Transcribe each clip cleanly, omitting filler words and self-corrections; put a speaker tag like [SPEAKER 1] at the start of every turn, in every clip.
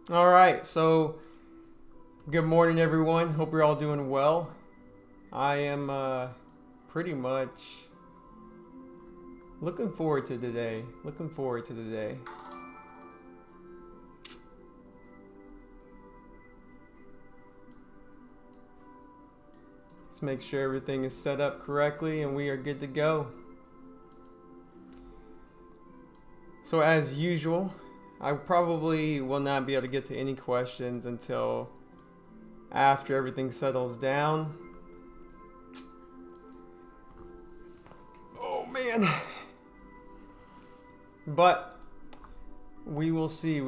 [SPEAKER 1] All right, so good morning, everyone. Hope you're all doing well. I am pretty much looking forward to today. Let's make sure everything is set up correctly and we are good to go. So as usual, I probably will not be able to get to any questions until after everything settles down. Oh man. But we will see.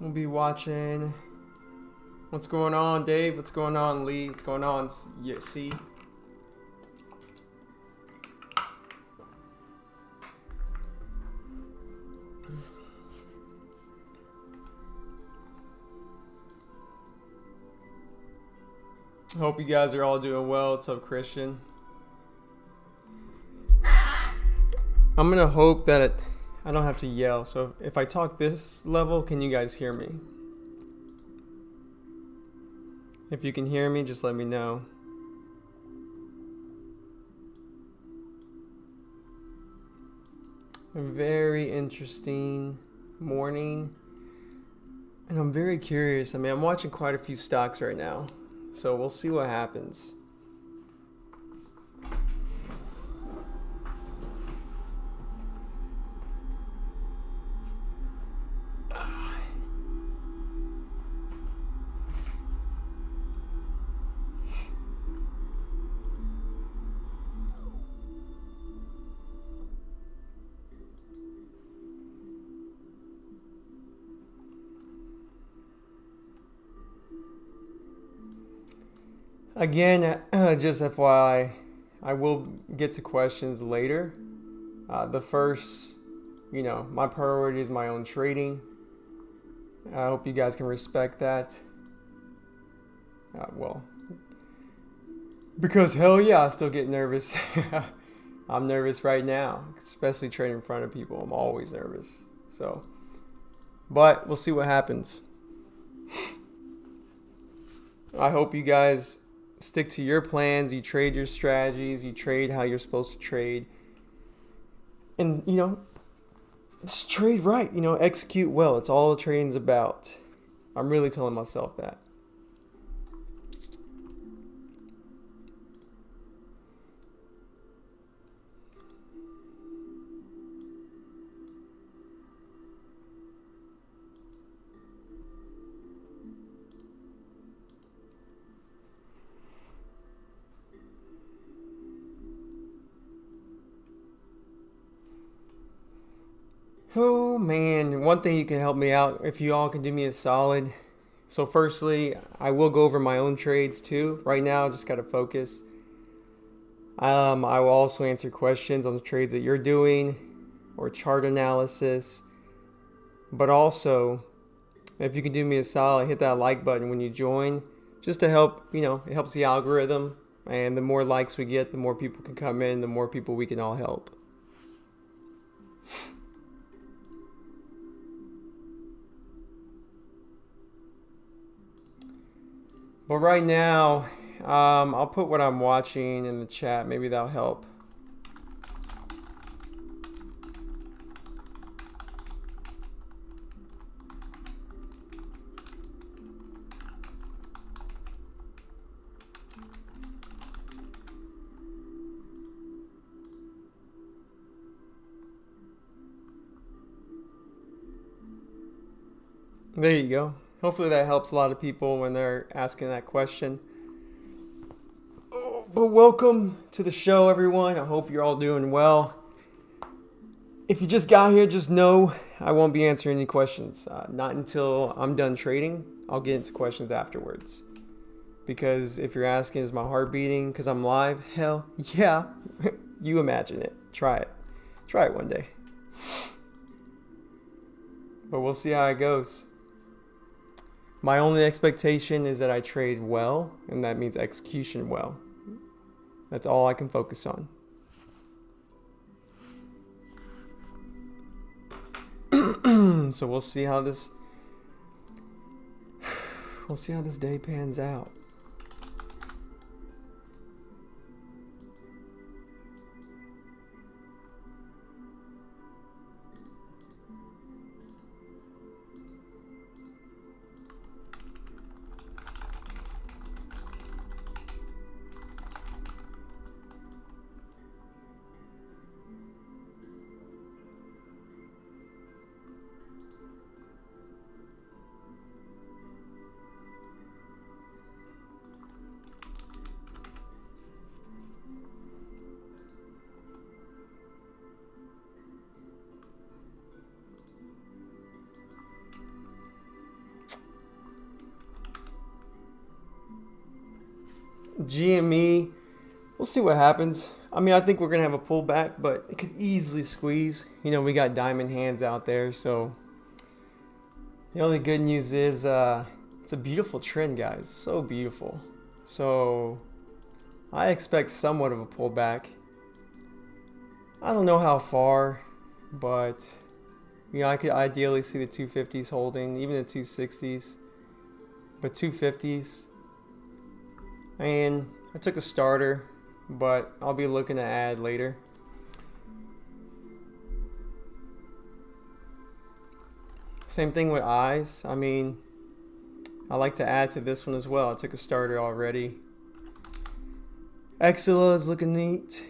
[SPEAKER 1] We'll be watching. What's going on, Dave? What's going on, Lee? What's going on, C? Hope you guys are all doing well. What's up, Christian? I'm gonna hope that I don't have to yell, so if I talk this level, can you guys hear me? If you can hear me, just let me know. A very interesting morning, and I'm very curious. I mean, I'm watching quite a few stocks right now, so we'll see what happens. Again, just FYI, I will get to questions later. The first, my priority is my own trading. I hope you guys can respect that. Well, because hell yeah, I still get nervous. I'm nervous right now, especially trading in front of people. I'm always nervous. So, but we'll see what happens. I hope you guys stick to your plans, you trade your strategies, you trade how you're supposed to trade. And, just trade right, execute well. It's all the trading's about. I'm really telling myself that. Oh man, one thing you can help me out if you all can do me a solid. So firstly, I will go over my own trades too. Right now, I just got to focus. I will also answer questions on the trades that you're doing or chart analysis. But also, if you can do me a solid, hit that like button when you join, just to help, it helps the algorithm. And the more likes we get, the more people can come in, the more people we can all help. But right now, I'll put what I'm watching in the chat. Maybe that'll help. There you go. Hopefully that helps a lot of people when they're asking that question. Oh, but welcome to the show, everyone. I hope you're all doing well. If you just got here, just know I won't be answering any questions. Not until I'm done trading. I'll get into questions afterwards. because if you're asking, is my heart beating because I'm live? Hell yeah. You imagine it. Try it. Try it one day. But we'll see how it goes. My only expectation is that I trade well, and that means execution well. That's all I can focus on. So we'll see how this day pans out. GME, we'll see what happens. I mean, I think we're going to have a pullback, but it could easily squeeze. You know, we got diamond hands out there, so the only good news is it's a beautiful trend, guys. So beautiful. So I expect somewhat of a pullback. I don't know how far, but you know, I could ideally see the 250s holding, even the 260s, but 250s. And I took a starter, but I'll be looking to add later. Same thing with eyes. I mean, I like to add to this one as well. I took a starter already. XELA is looking neat.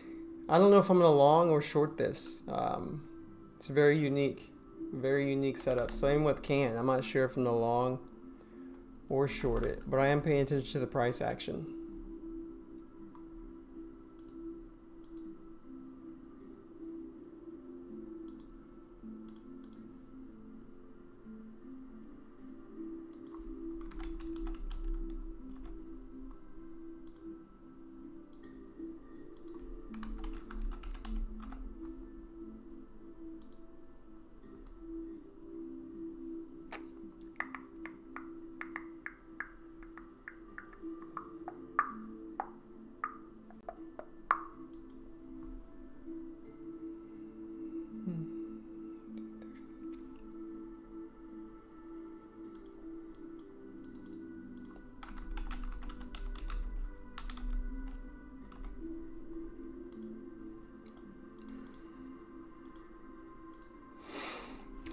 [SPEAKER 1] I don't know if I'm going to long or short this. It's very unique setup. Same with CAN. I'm not sure if I'm going to long or short it, but I am paying attention to the price action.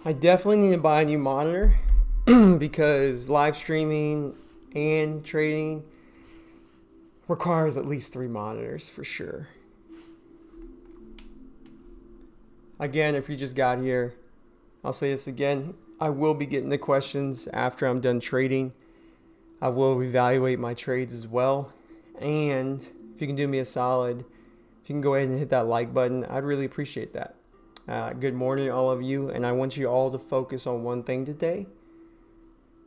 [SPEAKER 1] I definitely need to buy a new monitor because live streaming and trading requires at least 3 monitors for sure. Again, if you just got here, I'll say this again. I will be getting the questions after I'm done trading. I will evaluate my trades as well. And if you can do me a solid, if you can go ahead and hit that like button, I'd really appreciate that. Good morning, all of you, and I want you all to focus on one thing today.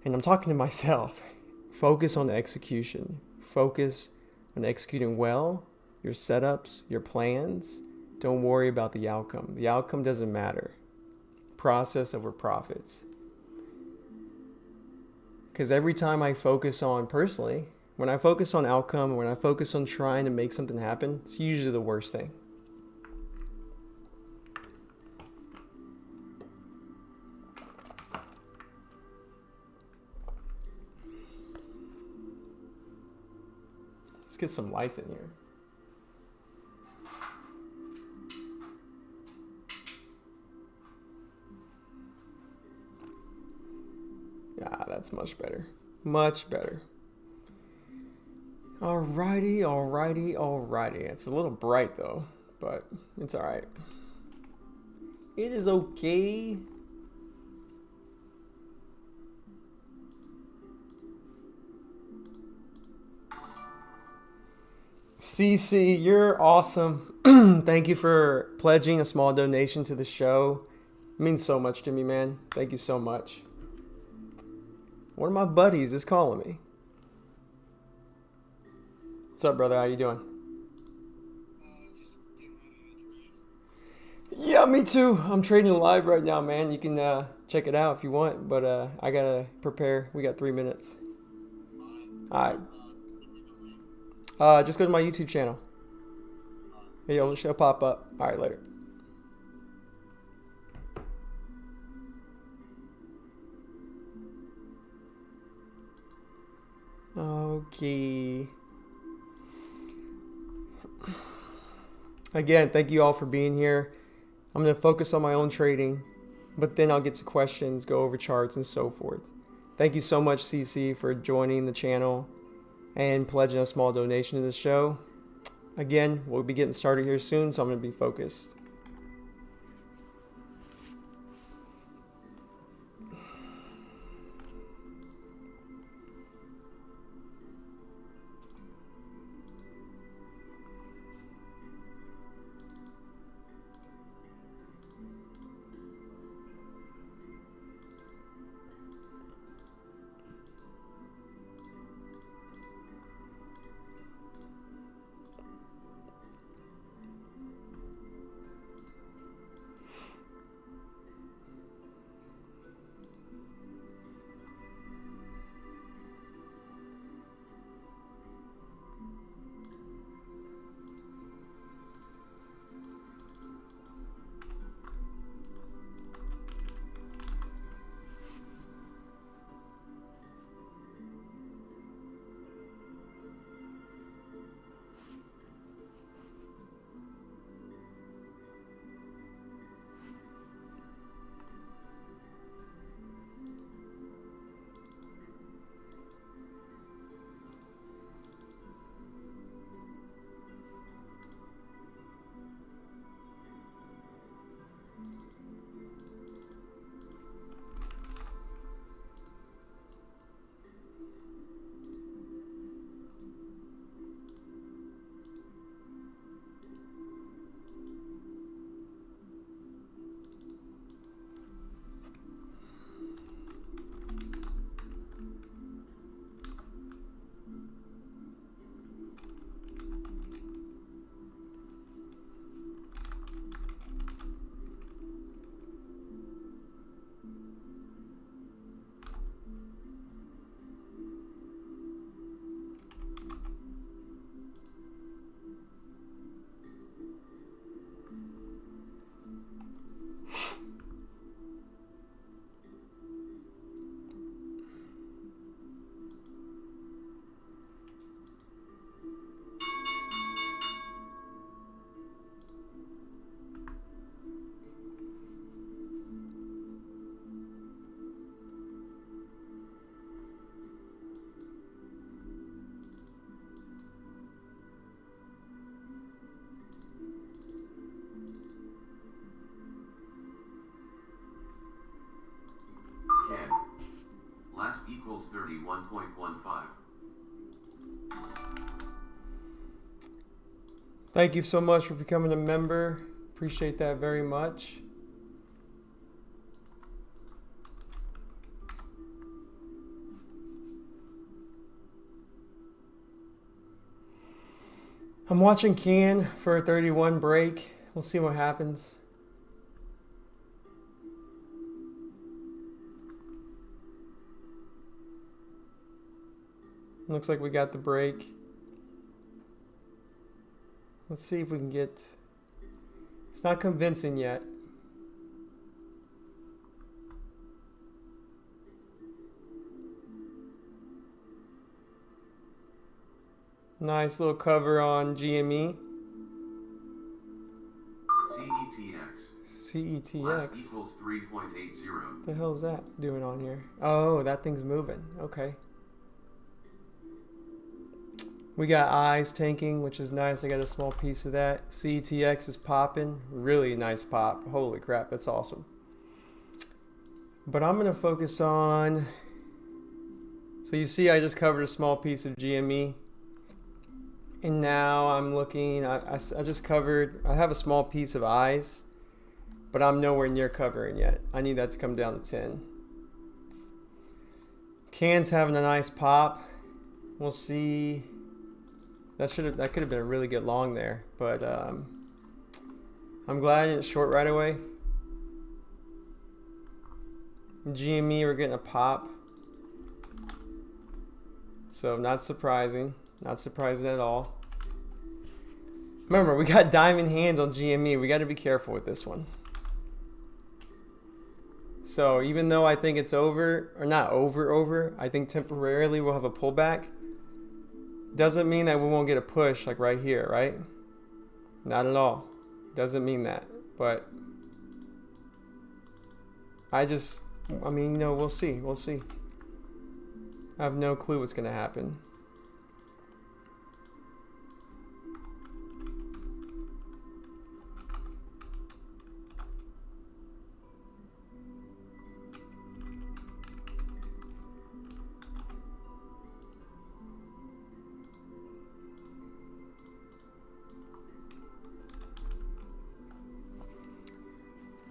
[SPEAKER 1] And I'm talking to myself. Focus on execution. Focus on executing well, your setups, your plans. Don't worry about the outcome. The outcome doesn't matter. Process over profits. Because every time I focus on, personally, when I focus on outcome, when I focus on trying to make something happen, it's usually the worst thing. Let's get some lights in here. Yeah, that's much better. Much better. Alrighty, alrighty, alrighty. It's a little bright though, but it's alright. It is okay. CC, you're awesome. Thank you for pledging a small donation to the show. It means so much to me, man. Thank you so much. One of my buddies is calling me. What's up, brother? How you doing? Yeah, me too. I'm trading live right now, man. You can check it out if you want, but I gotta prepare. We got 3 minutes. All right. Just go to my YouTube channel. It'll pop up. All right, later. Okay. Again, thank you all for being here. I'm going to focus on my own trading, but then I'll get to questions, go over charts, and so forth. Thank you so much, CC, for joining the channel and pledging a small donation to the show. Again, we'll be getting started here soon, so I'm going to be focused.
[SPEAKER 2] Last equals 31.15.
[SPEAKER 1] Thank you so much for becoming a member. Appreciate that very much. I'm watching Can for a 31 break. We'll see what happens. Looks like we got the break. Let's see if we can get... It's not convincing yet. Nice little cover on GME.
[SPEAKER 2] CETX.
[SPEAKER 1] CETX.
[SPEAKER 2] Last equals 3.80.
[SPEAKER 1] What the hell is that doing on here? Oh, that thing's moving. Okay. We got eyes tanking, which is nice. I got a small piece of that. CETX is popping. Really nice pop. Holy crap, that's awesome. But I'm going to focus on... So you see I just covered a small piece of GME. And now I'm looking... I just covered... I have a small piece of eyes. But I'm nowhere near covering yet. I need that to come down to 10. Can's having a nice pop. We'll see... That could have been a really good long there, but I'm glad I didn't short right away. GME, we're getting a pop. So not surprising. Not surprising at all. Remember, we got diamond hands on GME. We got to be careful with this one. So even though I think it's over, or not over, I think temporarily we'll have a pullback. Doesn't mean that we won't get a push like right here, right? Not at all. Doesn't mean that. But I mean, you know, we'll see. We'll see. I have no clue what's going to happen.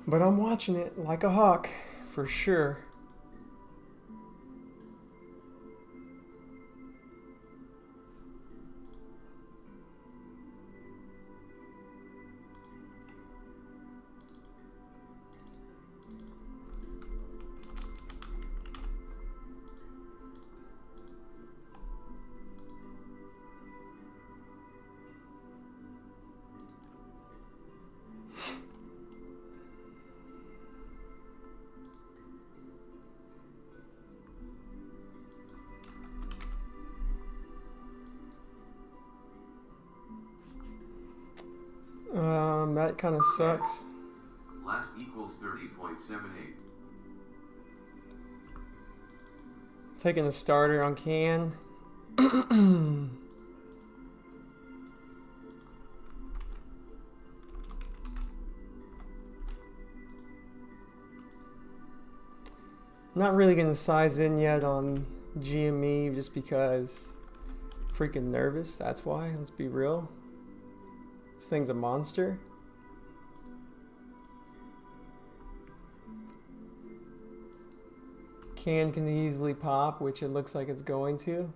[SPEAKER 1] But I'm watching it like a hawk, for sure. That kind of sucks.
[SPEAKER 2] Last equals 30.78.
[SPEAKER 1] Taking a starter on can. Not really gonna size in yet on GME just because freaking nervous. That's why. Let's be real. This thing's a monster. Can easily pop, which it looks like it's going to.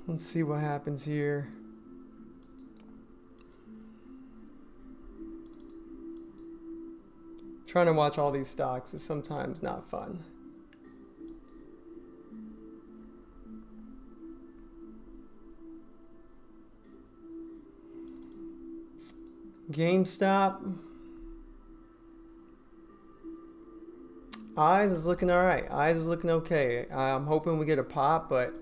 [SPEAKER 1] Let's see what happens here. Trying to watch all these stocks is sometimes not fun. Gamestop. Eyes is looking all right. Eyes is looking okay. I'm hoping we get a pop, but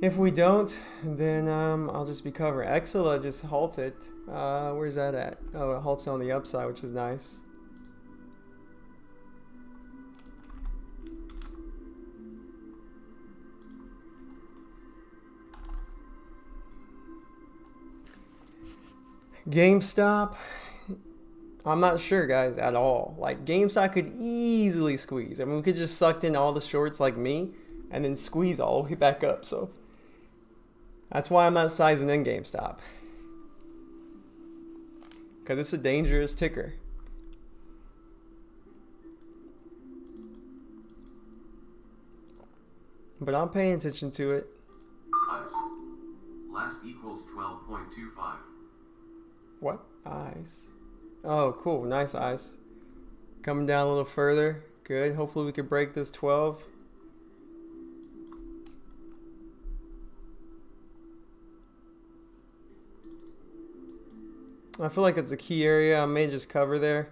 [SPEAKER 1] if we don't, then I'll just be covering. XELA just halted. Where's that at? Oh, it halted on the upside, which is nice. GameStop, I'm not sure, guys, at all. Like, GameStop could easily squeeze. I mean, we could just sucked in all the shorts like me and then squeeze all the way back up. So that's why I'm not sizing in GameStop, because it's a dangerous ticker. But I'm paying attention to it.
[SPEAKER 2] Eyes. Last equals 12.25.
[SPEAKER 1] What? Eyes. Oh, cool. Nice eyes. Coming down a little further. Good. Hopefully we can break this 12. I feel like it's a key area. I may just cover there.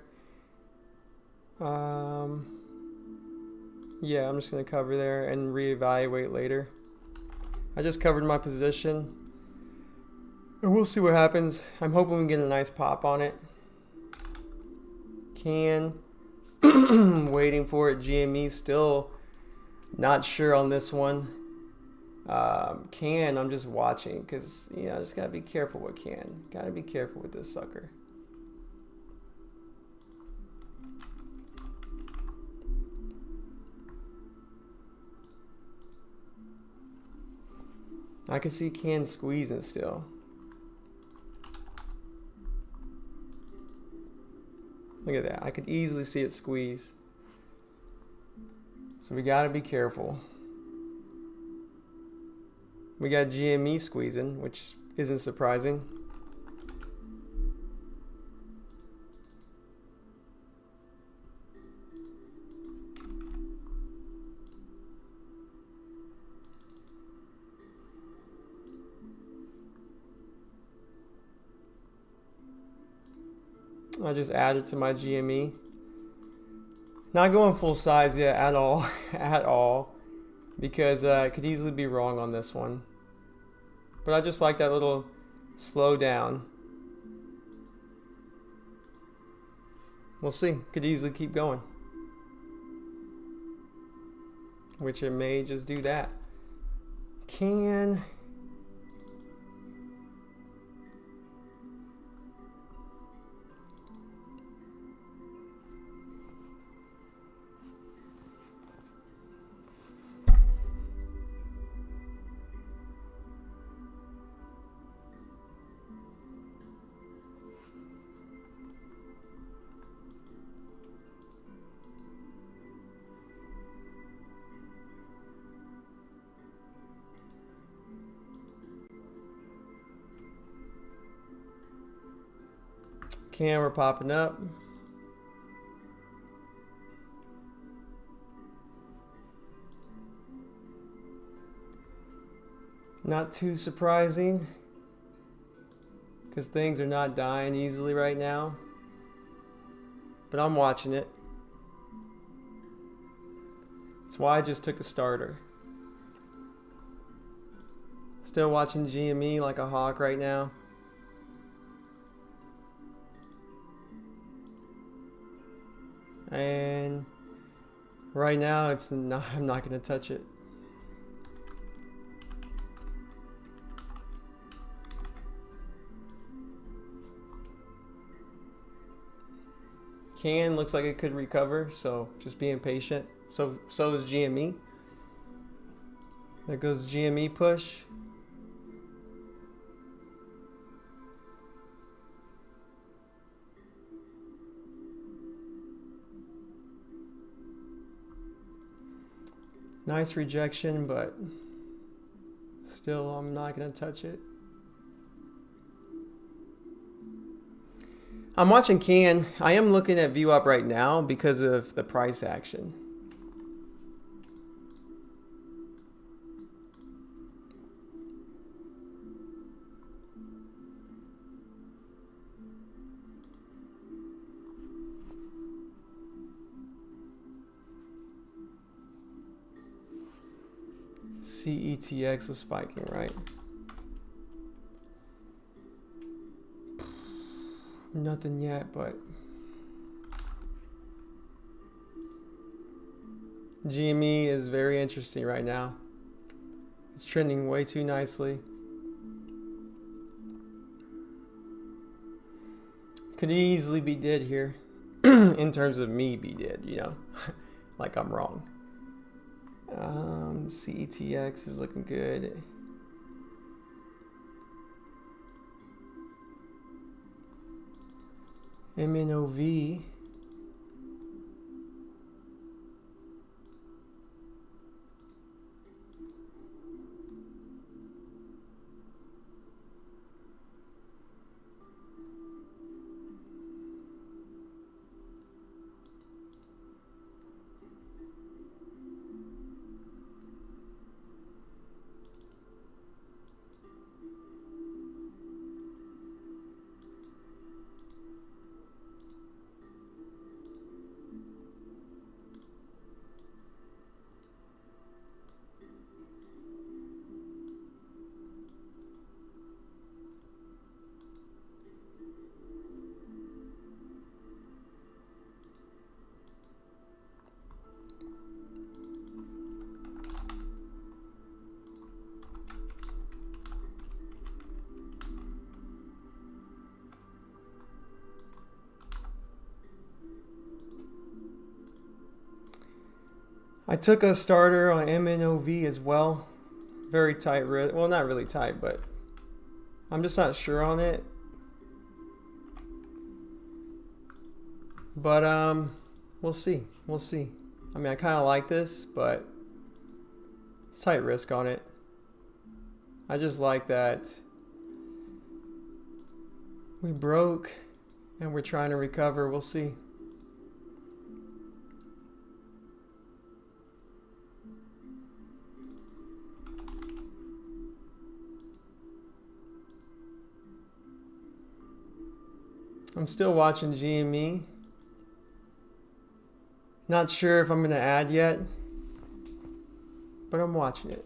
[SPEAKER 1] Yeah, I'm just going to cover there and reevaluate later. I just covered my position. And we'll see what happens. I'm hoping we get a nice pop on it. Waiting for it. GME still not sure on this one. I'm just watching because, you know, I just got to be careful with Gotta be careful with this sucker. I can see can squeezing still. Look at that. I could easily see it squeeze. So we got to be careful. We got GME squeezing, which isn't surprising. I just added to my GME. Not going full size yet at all, at all, because I could easily be wrong on this one. But I just like that little slow down. We'll see. Could easily keep going. Which it may just do that. Can... Camera popping up. Not too surprising, because things are not dying easily right now. But I'm watching it. That's why I just took a starter. Still watching GME like a hawk right now. And right now it's not, I'm not going to touch it. Can looks like it could recover, so just being patient. So is GME. There goes GME push. Nice rejection, but still I'm not going to touch it. I'm watching Can. I am looking at view up right now because of the price action. CETX was spiking, right? Nothing yet, but GME is very interesting right now. It's trending way too nicely. Could easily be dead here in terms of me be dead, you know, like I'm wrong. CETX is looking good. MNOV. I took a starter on MNOV as well. very tight risk. Well, not really tight, but I'm just not sure on it. But we'll see. We'll see. I mean, I kind of like this, but it's tight risk on it. I just like that we broke and we're trying to recover. We'll see. I'm still watching GME. Not sure if I'm going to add yet, but I'm watching it.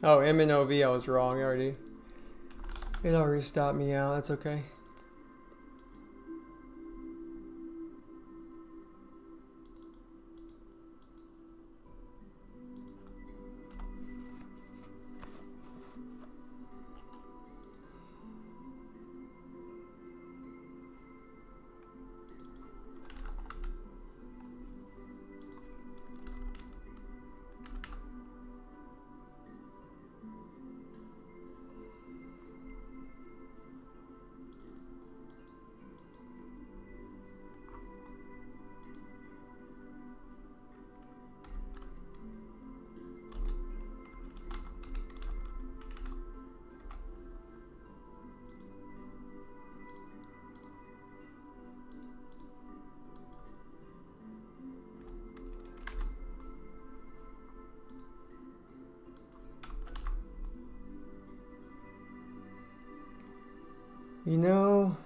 [SPEAKER 1] Oh, MNOV, I was wrong already. It already stopped me out. That's okay. You know,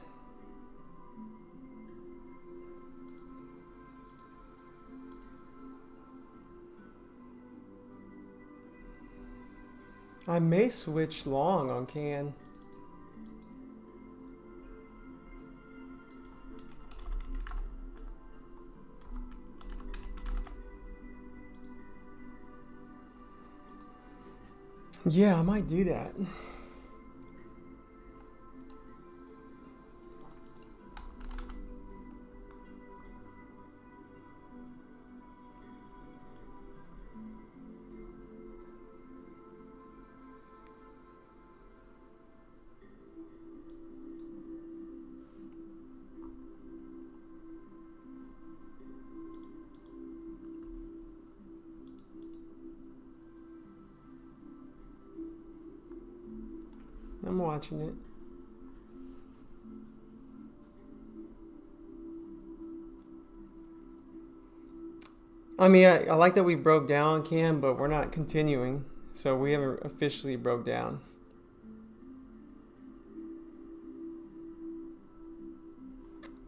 [SPEAKER 1] I may switch long on can. Yeah, I might do that. I'm watching it. I mean, I like that we broke down, Cam, but we're not continuing. So we haven't officially broke down.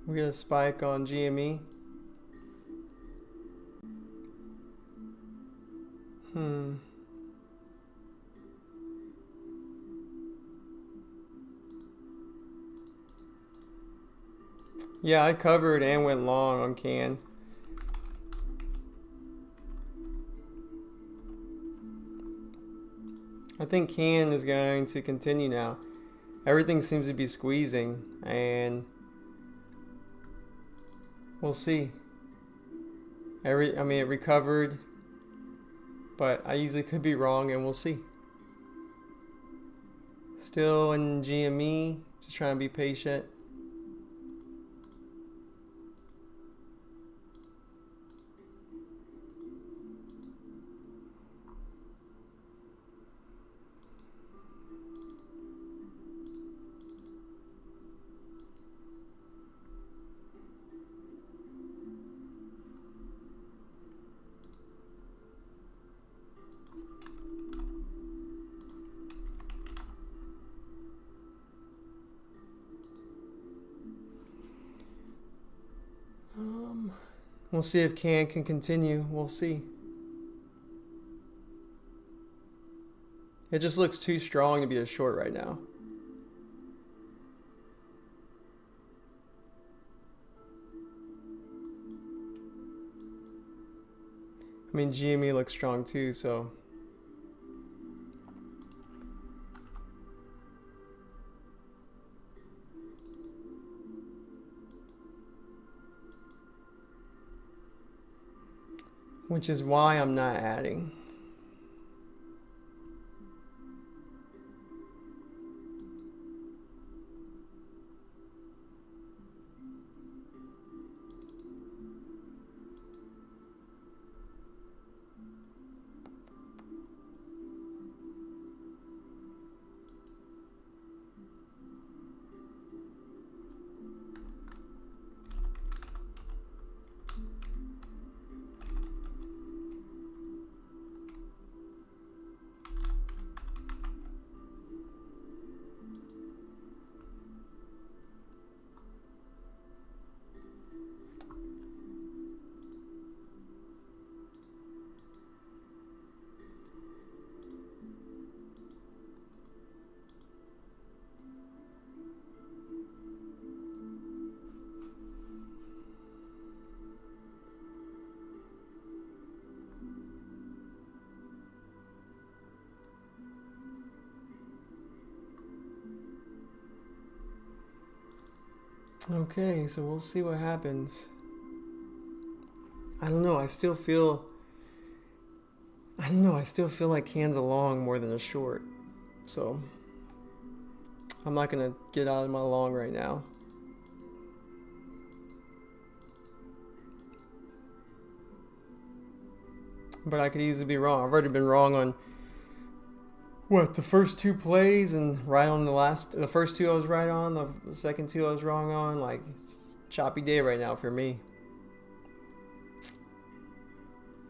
[SPEAKER 1] We got a spike on GME. Yeah, I covered and went long on can. I think can is going to continue now. Everything seems to be squeezing, and we'll see. I mean, it recovered, but I easily could be wrong, and we'll see. Still in GME, just trying to be patient. We'll see if can continue. We'll see. It just looks too strong to be a short right now. I mean, GME looks strong too, so. Which is why I'm not adding. Okay, so we'll see what happens. I don't know, I still feel like hands a long more than a short. So I'm not gonna get out of my long right now. But I could easily be wrong. I've already been wrong on what, the first two plays, and right on the first two I was right on, the second two I was wrong on. Like, it's a choppy day right now for me.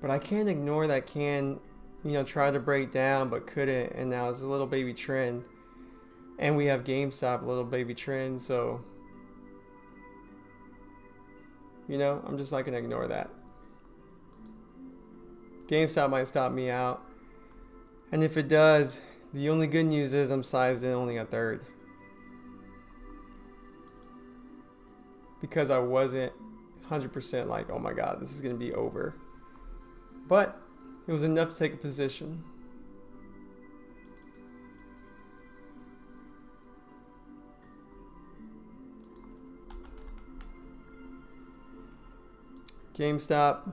[SPEAKER 1] But I can't ignore that can, try to break down but couldn't, and now it's a little baby trend. And we have GameStop, a little baby trend, so I'm just not gonna ignore that. GameStop might stop me out. And if it does, the only good news is I'm sized in only a third. Because I wasn't 100% like, oh my god, this is going to be over. But it was enough to take a position. GameStop.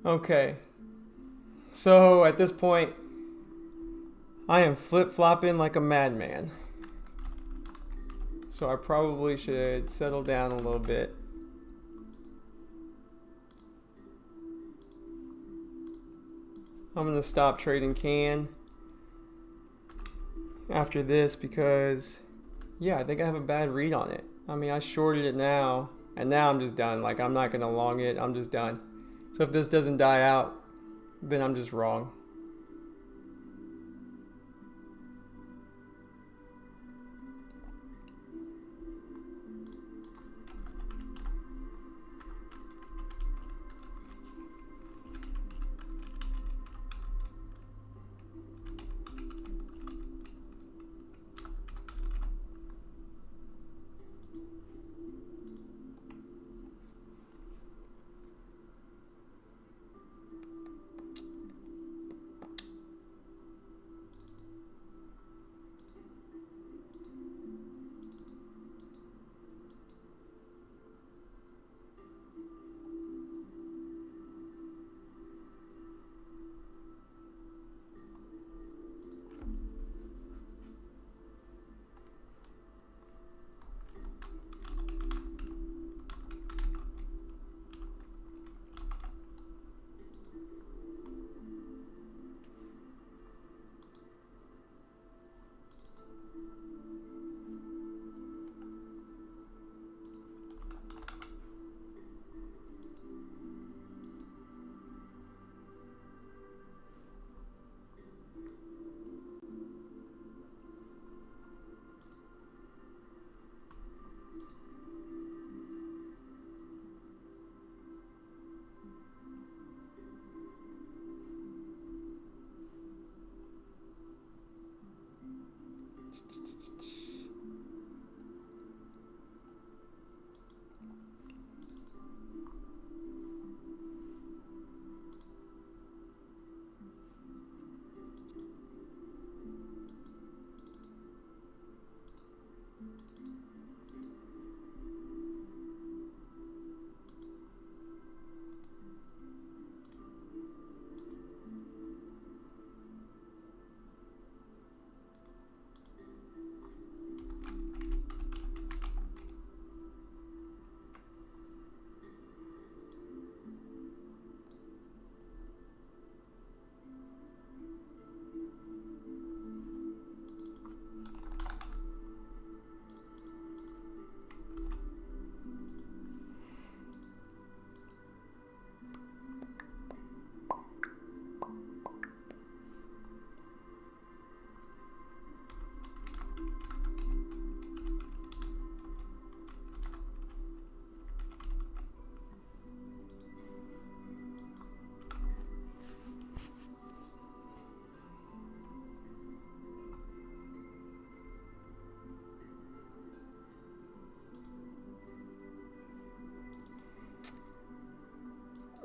[SPEAKER 1] Okay, so at this point, I am flip-flopping like a madman. So I probably should settle down a little bit. I'm gonna stop trading can after this because, yeah, I think I have a bad read on it. I mean, I shorted it now, and now I'm just done. Like, I'm not gonna long it, I'm just done. So if this doesn't die out, then I'm just wrong.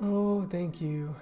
[SPEAKER 1] Oh, thank you.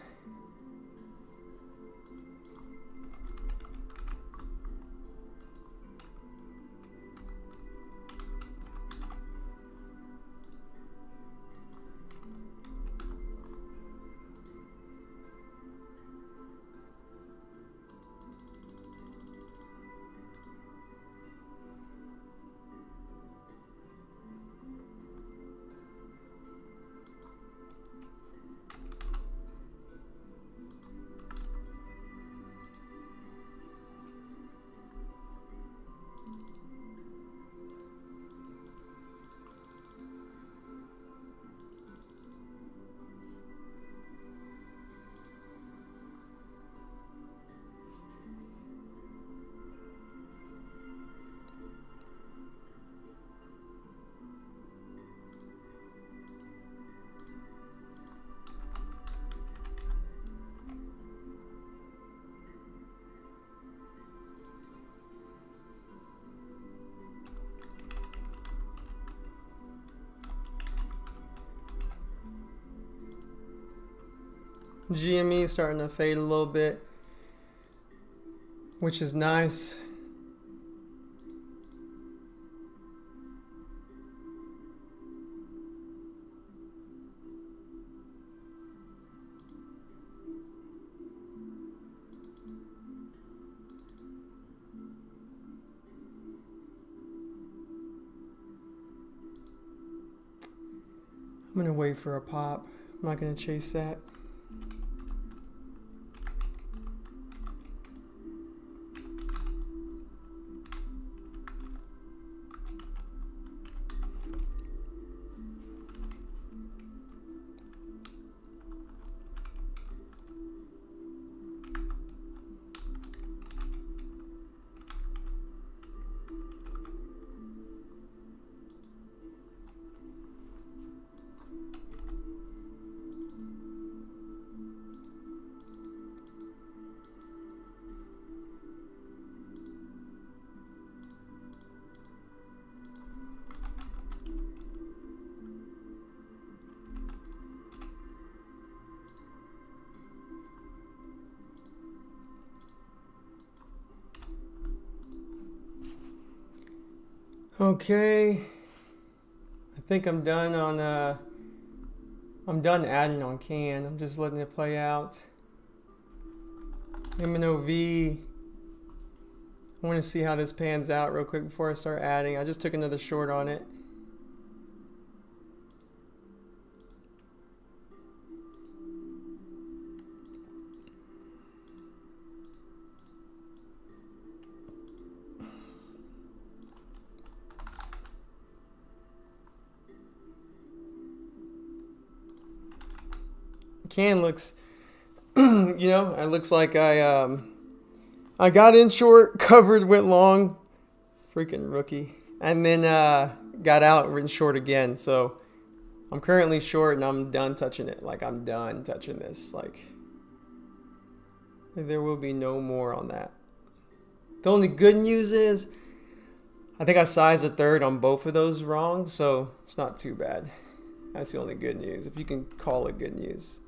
[SPEAKER 1] GME is starting to fade a little bit, which is nice. I'm gonna wait for a pop. I'm not gonna chase that. Okay, I think I'm done on I'm done adding on can. I'm just letting it play out. MNOV. I want to see how this pans out real quick before I start adding. I just took another short on it. Can looks, you know, it looks like I got in short, covered, went long, freaking rookie, and then got out, written short again. So I'm currently short, and I'm done touching it. Like, I'm done touching this. Like, there will be no more on that. The only good news is I think I sized a third on both of those wrong, so it's not too bad. That's the only good news, if you can call it good news.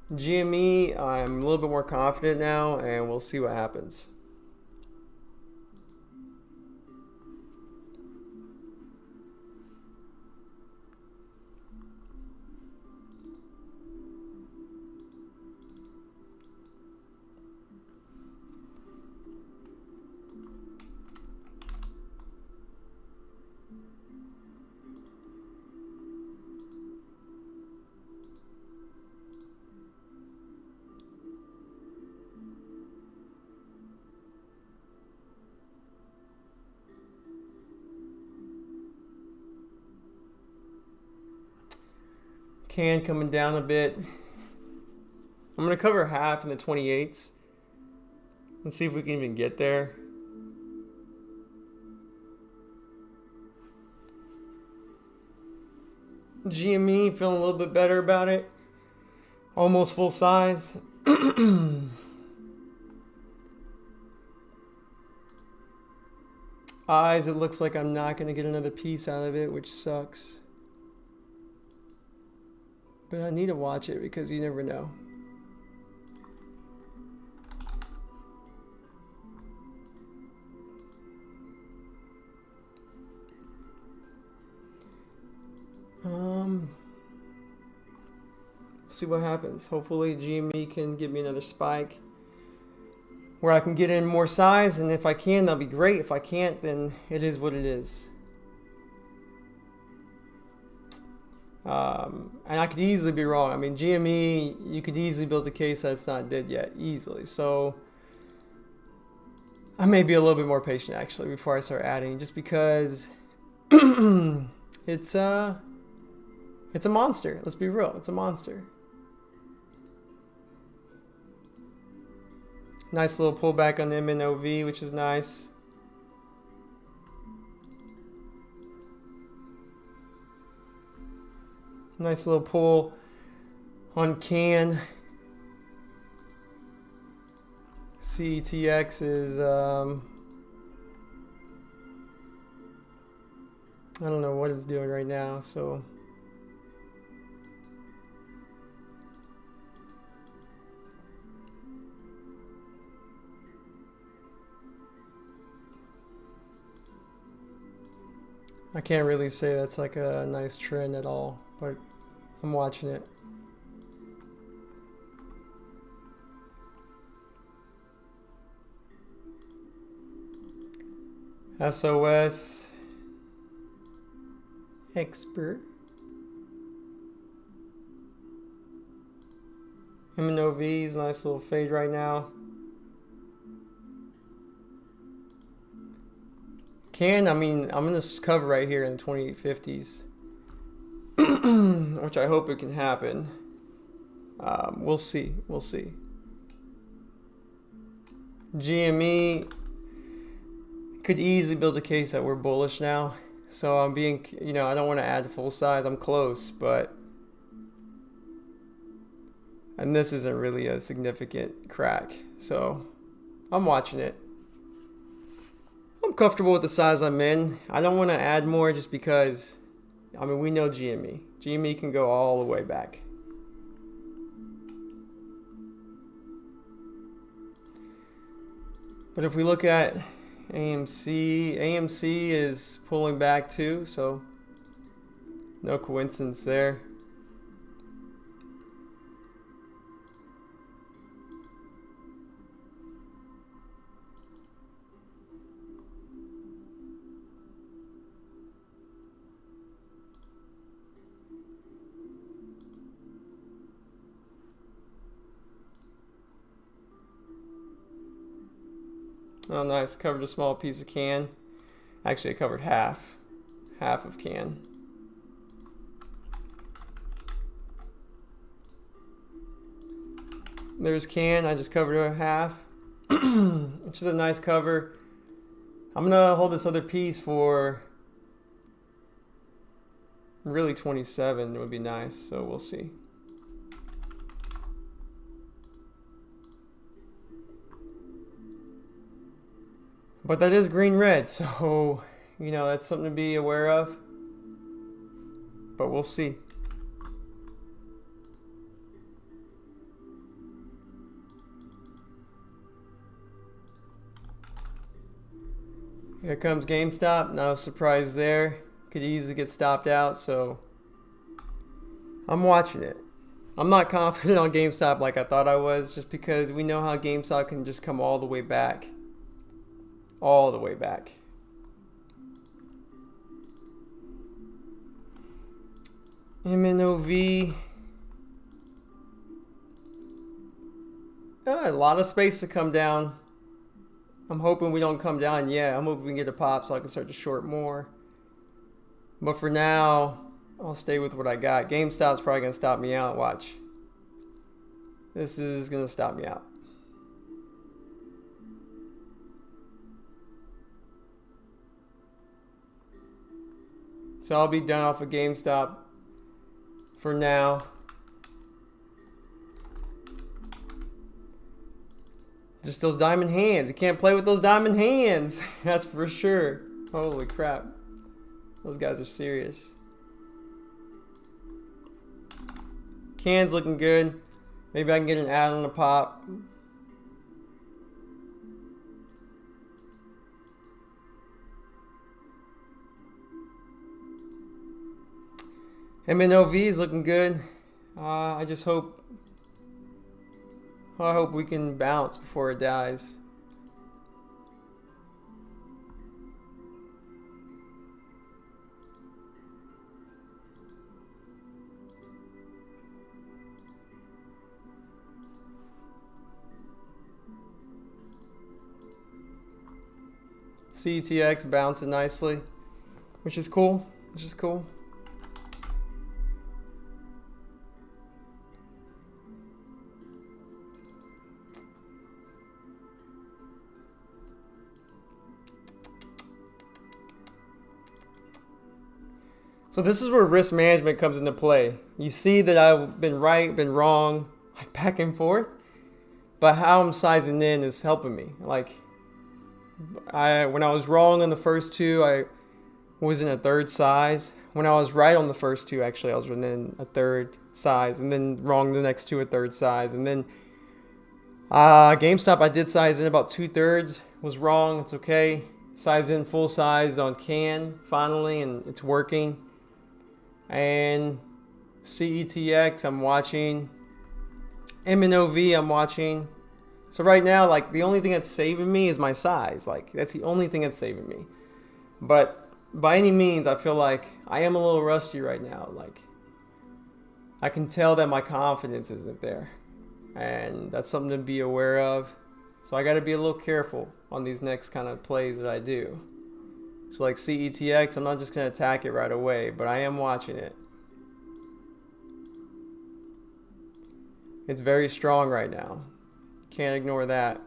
[SPEAKER 1] GME, I'm a little bit more confident now, and we'll see what happens. Can coming down a bit. I'm going to cover half in the 28s. Let's see if we can even get there. GME, feeling a little bit better about it. Almost full size. Eyes, it looks like I'm not going to get another piece out of it, which sucks. But I need to watch it because you never know. See what happens. Hopefully GME can give me another spike where I can get in more size, and if I can, that'll be great. If I can't, then it is what it is. And I could easily be wrong. I mean, GME, you could easily build a case that it's not dead yet, easily. So I may be a little bit more patient actually before I start adding, just because it's a monster. Let's be real, it's a monster. Nice little pullback on the MNOV, which is nice. Nice little pull on CAN. CETX is, I don't know what it's doing right now, so. I can't really say that's like a nice trend at all, but I'm watching it. SOS expert. MNOV's nice little fade right now. I mean, I'm going to cover right here in the 2850s, which I hope it can happen. We'll see. We'll see. GME could easily build a case that we're bullish now. So I'm being, I don't want to add full size. I'm close, and this isn't really a significant crack. So I'm watching it. I'm comfortable with the size I'm in. I don't want to add more just because, I mean, we know GME. GME can go all the way back. But if we look at AMC is pulling back too, so no coincidence there. Oh, nice. Covered a small piece of CAN. Actually, I covered half of CAN. There's CAN. I just covered a half, which is a nice cover. I'm gonna hold this other piece for really 27. Would be nice. So we'll see. But that is green red, so that's something to be aware of. But we'll see. Here comes GameStop. No surprise there. Could easily get stopped out, so I'm watching it. I'm not confident on GameStop like I thought I was, just because we know how GameStop can just come all the way back. All the way back. MNOV. A lot of space to come down. I'm hoping we don't come down yet. I'm hoping we can get a pop so I can start to short more. But for now, I'll stay with what I got. GameStop's probably going to stop me out. Watch. This is going to stop me out. So I'll be done off of GameStop for now. Just those diamond hands. You can't play with those diamond hands. That's for sure. Holy crap. Those guys are serious. Can's looking good. Maybe I can get an ad on the pop. MNOV is looking good. I hope we can bounce before it dies. CETX bouncing nicely, which is cool. So this is where risk management comes into play. You see that I've been right, been wrong, like back and forth, but how I'm sizing in is helping me. Like when I was wrong on the first two, I was in a third size. When I was right on the first two, actually, I was in a third size, and then wrong the next two, a third size, and then Gamestop, I did size in about 2/3. Was wrong. It's okay. Size in full size on Can finally, and it's working. And CETX, I'm watching. MNOV, I'm watching. So right now, like the only thing that's saving me is my size. Like that's the only thing that's saving me. But by any means, I feel like I am a little rusty right now. Like I can tell that my confidence isn't there, and that's something to be aware of. So I got to be a little careful on these next kind of plays that I do. So like CETX, I'm not just going to attack it right away, but I am watching it. It's very strong right now. Can't ignore that.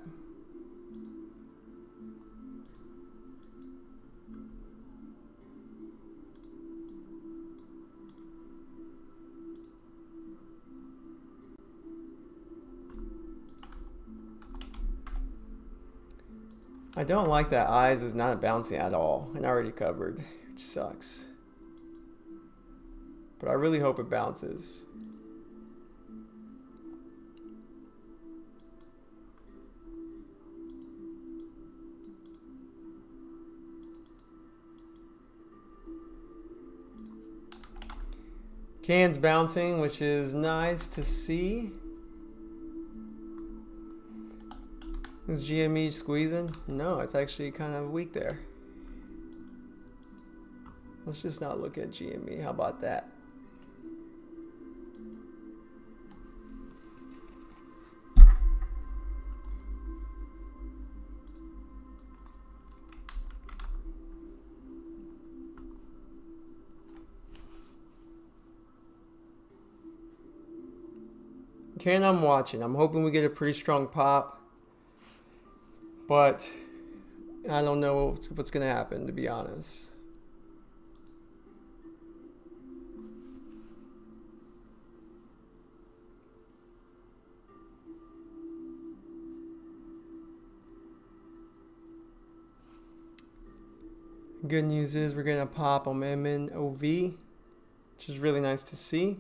[SPEAKER 1] I don't like that eyes is not bouncing at all, and already covered, which sucks. But I really hope it bounces. Can's bouncing, which is nice to see. Is GME squeezing? No, it's actually kind of weak there. Let's just not look at GME. How about that? Can I'm watching. I'm hoping we get a pretty strong pop. But I don't know what's going to happen, to be honest. Good news is we're going to pop on MNOV, which is really nice to see.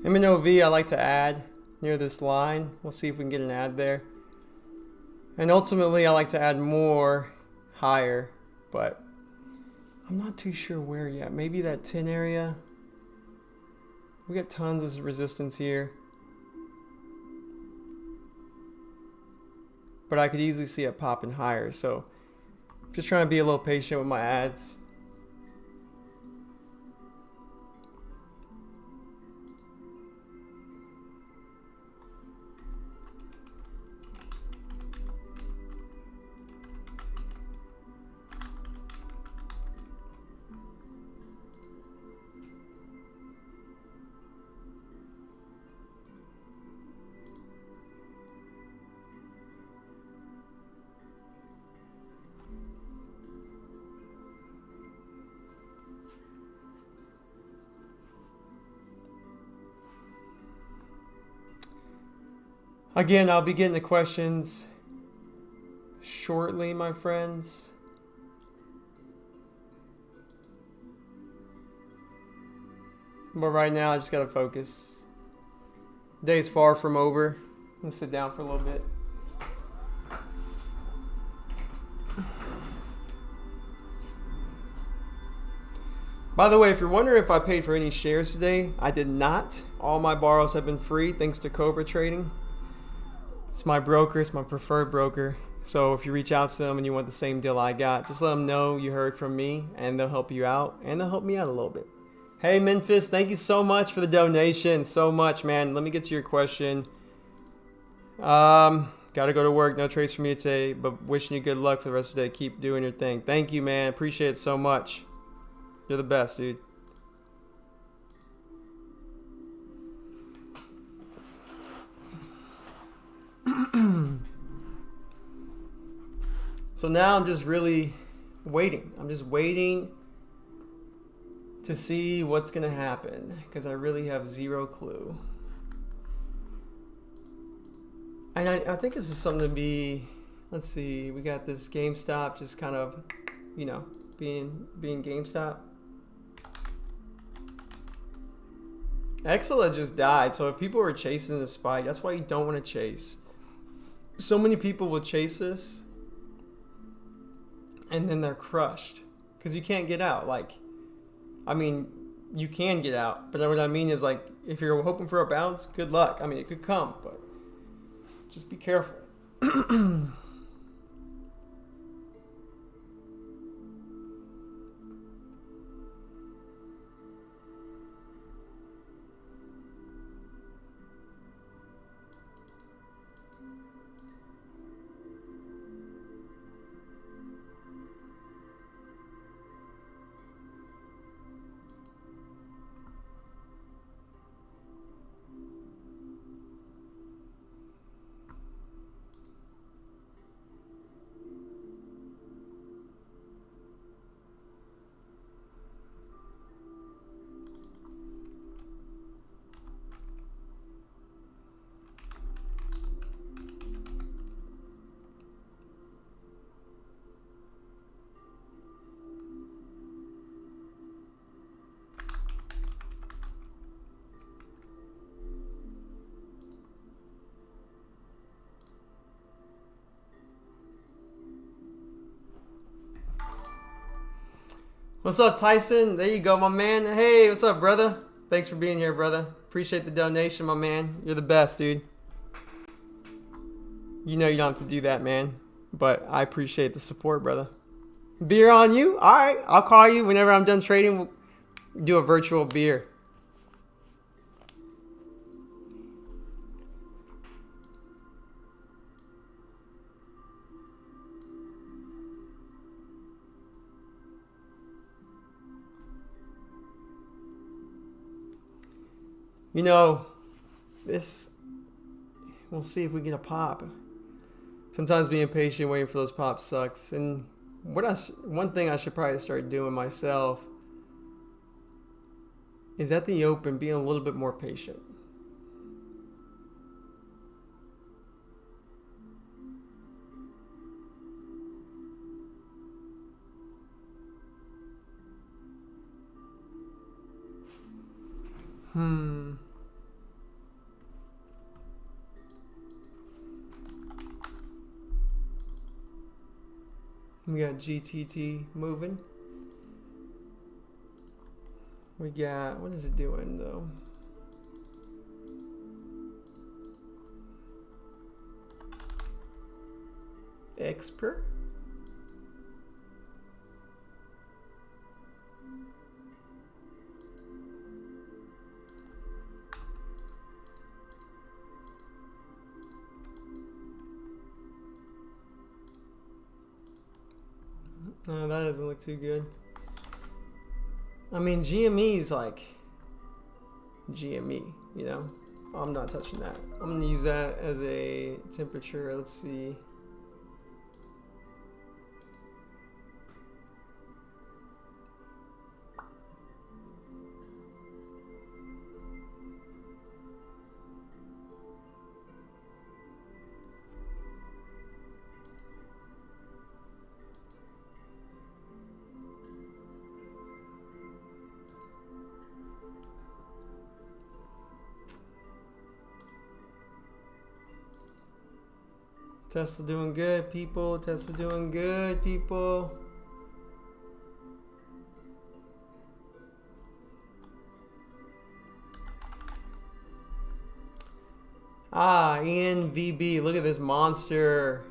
[SPEAKER 1] MNOV I like to add near this line. We'll see if we can get an add there. And ultimately I like to add more higher, but I'm not too sure where yet. Maybe that 10 area. We got tons of resistance here. But I could easily see it popping higher, so I'm just trying to be a little patient with my ads. Again, I'll be getting the questions shortly, my friends. But right now, I just gotta focus. Day's far from over. I'm gonna sit down for a little bit. By the way, if you're wondering if I paid for any shares today, I did not. All my borrows have been free thanks to Cobra Trading. It's my broker, it's my preferred broker. So if you reach out to them and you want the same deal I got, just let them know you heard from me and they'll help you out and they'll help me out a little bit. Hey Memphis, thank you so much for the donation. So much, man. Let me get to your question. Gotta go to work. No trades for me today, but wishing you good luck for the rest of the day. Keep doing your thing. Thank you, man. Appreciate it so much. You're the best, dude. So now I'm just really waiting. I'm just waiting to see what's going to happen because I really have zero clue. And I think this is something to be, let's see, we got this Gamestop just kind of, you know, being Gamestop. XELA just died, so if people are chasing the spike, that's why you don't want to chase. So many people will chase this and then they're crushed because you can't get out. Like, I mean, you can get out, but what I mean is, like, if you're hoping for a bounce, good luck. I mean, it could come, but just be careful. What's up, Tyson? There you go, my man. Hey, what's up, brother? Thanks for being here, brother. Appreciate the donation, my man. You're the best, dude. You know you don't have to do that, man. But I appreciate the support, brother. Beer on you? All right. I'll call you whenever I'm done trading. We'll do a virtual beer. You know, this, we'll see if we get a pop. Sometimes being patient, waiting for those pops sucks. And one thing I should probably start doing myself is at the open being a little bit more patient. We got GTT moving. We got, what is it doing though? Expert. No, that doesn't look too good. I mean, GME is like GME, you know? I'm not touching that. I'm gonna use that as a temperature. Let's see. Tesla doing good, people. Tesla doing good, people. Ah, ENVB. Look at this monster.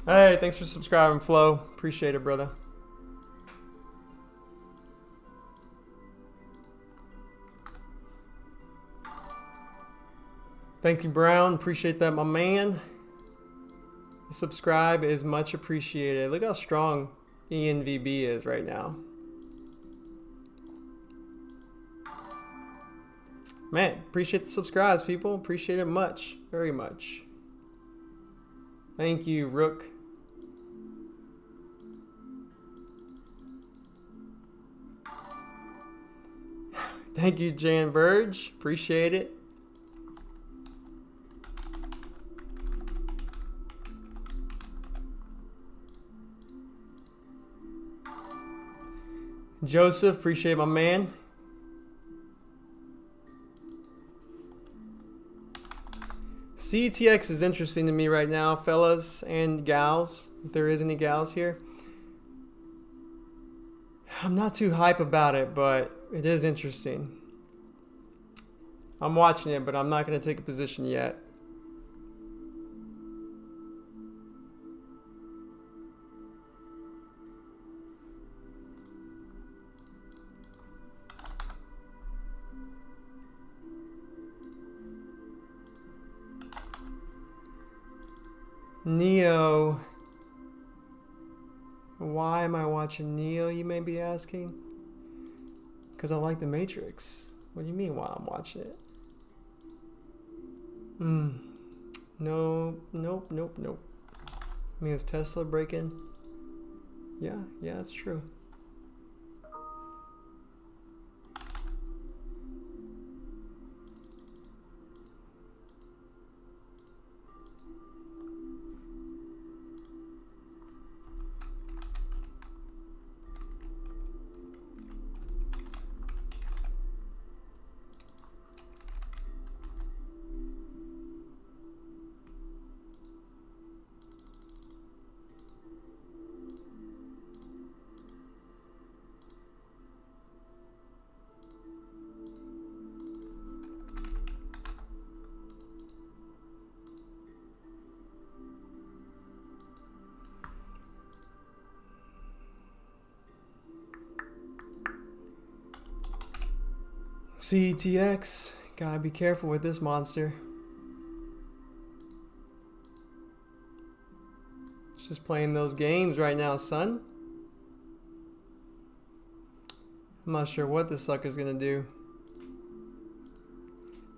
[SPEAKER 1] Hey, thanks for subscribing, Flo. Appreciate it, brother. Thank you, Brown. Appreciate that, my man. Subscribe is much appreciated. Look how strong ENVB is right now. Man, appreciate the subscribes, people. Appreciate it much. Very much. Thank you, Rook. Thank you, Jan Verge. Appreciate it. Joseph, appreciate my man. CETX is interesting to me right now, fellas and gals, if there is any gals here. I'm not too hype about it, but it is interesting. I'm watching it, but I'm not going to take a position yet. Neo. Why am I watching Neo, you may be asking? Because I like the Matrix. What do you mean why I'm watching it? No, nope, nope, nope. I mean, is Tesla breaking? Yeah, that's true. CETX, gotta be careful with this monster. It's just playing those games right now, son. I'm not sure what this sucker's gonna do.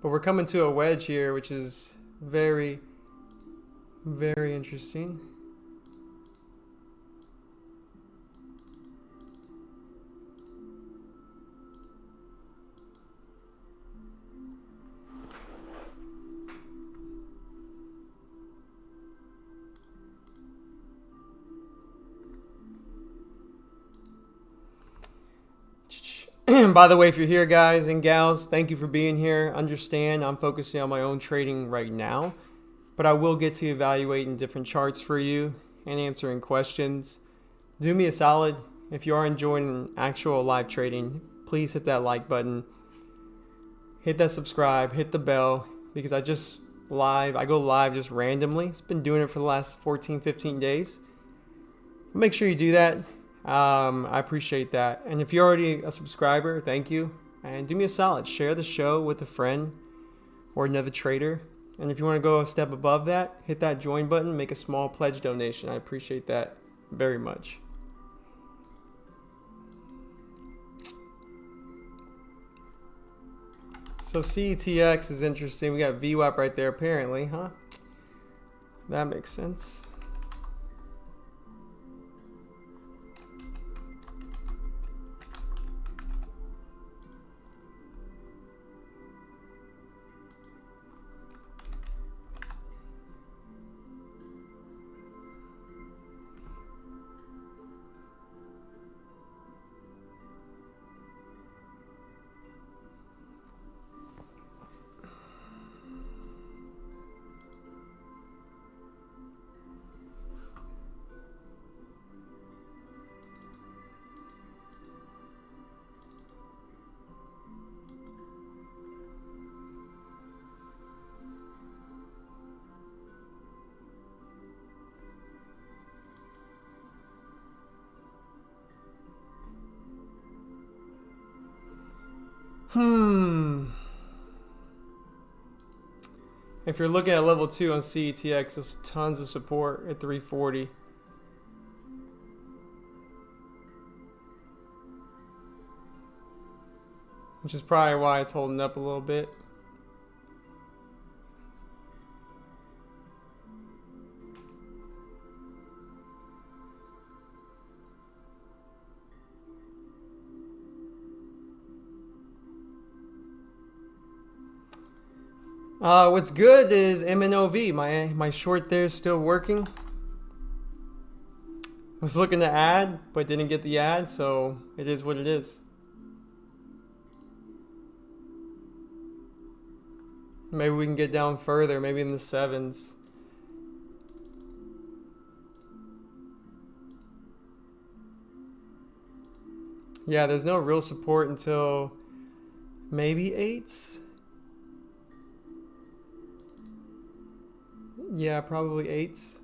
[SPEAKER 1] But we're coming to a wedge here, which is very, very interesting. By the way, if you're here, guys and gals, thank you for being here. Understand I'm focusing on my own trading right now, but I will get to evaluating different charts for you and answering questions. Do me a solid. If you are enjoying actual live trading, please hit that like button. Hit that subscribe, hit the bell, because I go live just randomly. It's been doing it for the last 14, 15 days. Make sure you do that. I appreciate that. And if you're already a subscriber, thank you. And do me a solid. Share the show with a friend or another trader. And if you want to go a step above that, hit that join button. Make a small pledge donation. I appreciate that very much. So CETX is interesting. We got VWAP right there apparently, huh? That makes sense. If you're looking at level 2 on CETX, there's tons of support at 340. Which is probably why it's holding up a little bit. What's good is MNOV. My short there is still working. Was looking to add, but didn't get the ad, so it is what it is. Maybe we can get down further, maybe in the 7s. Yeah, there's no real support until maybe 8s. Yeah, probably 8s.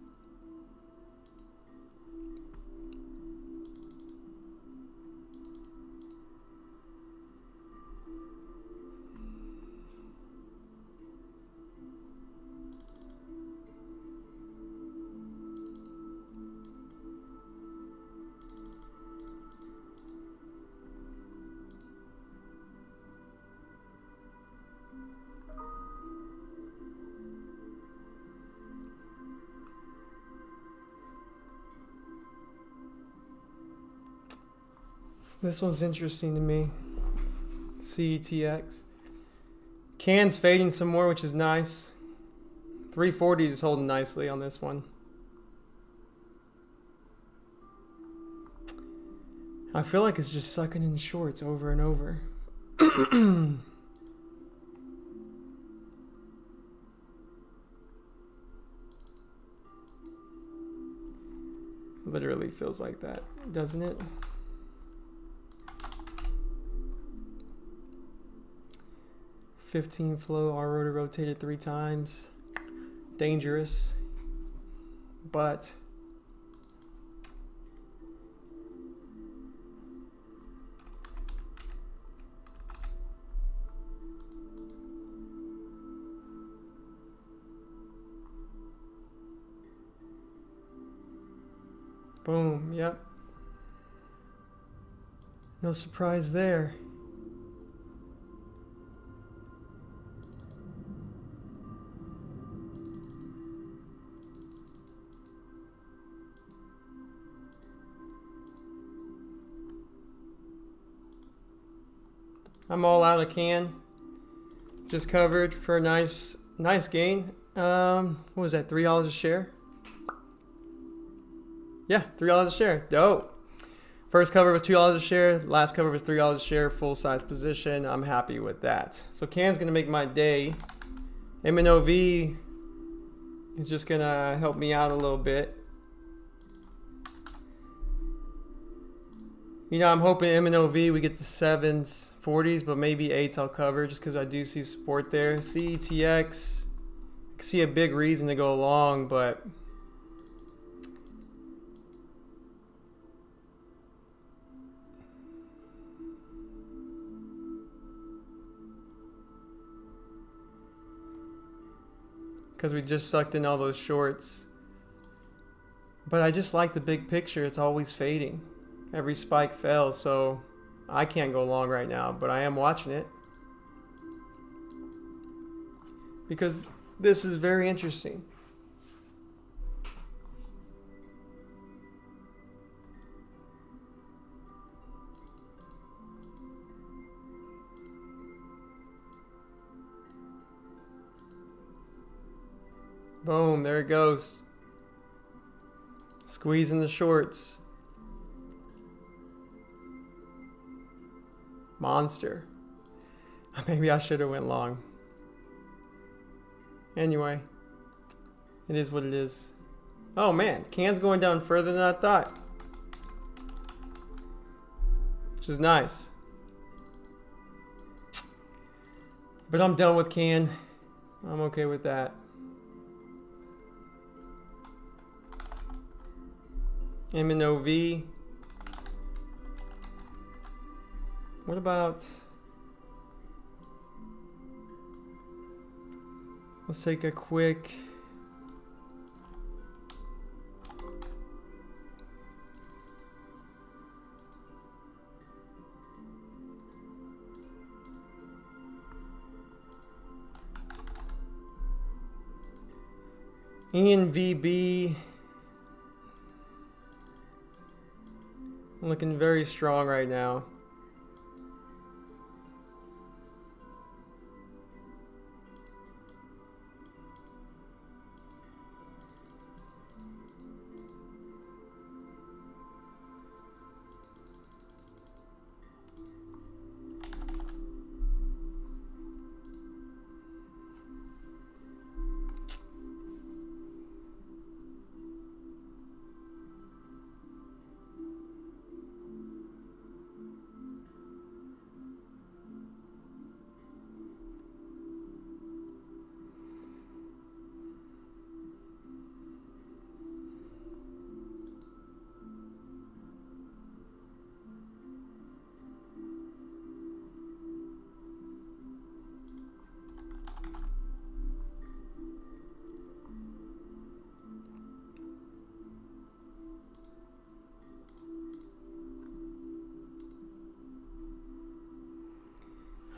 [SPEAKER 1] This one's interesting to me. CETX. Can's fading some more, which is nice. 340 is holding nicely on this one. I feel like it's just sucking in shorts over and over. Literally feels like that, doesn't it? $15 flow, R rotor rotated 3 times. Dangerous. But boom, yep. No surprise there. I'm all out of can. Just covered for a nice gain. What was that? $3 a share? Yeah, $3 a share. Dope. First cover was $2 a share. Last cover was $3 a share. Full size position. I'm happy with that. So Can's gonna make my day. MNOV is just gonna help me out a little bit. You know, I'm hoping MNOV we get to 7s, 40s, but maybe 8s I'll cover just because I do see support there. CETX, I see a big reason to go long, but because we just sucked in all those shorts. But I just like the big picture. It's always fading. Every spike fails, so I can't go long right now, but I am watching it because this is very interesting. Boom, there it goes. Squeezing the shorts. Monster. Maybe I should have went long. Anyway, it is what it is. Oh man, Can's going down further than I thought, which is nice. But I'm done with Can. I'm okay with that. MNOV. What about, let's take a quick, ENVB. Looking very strong right now.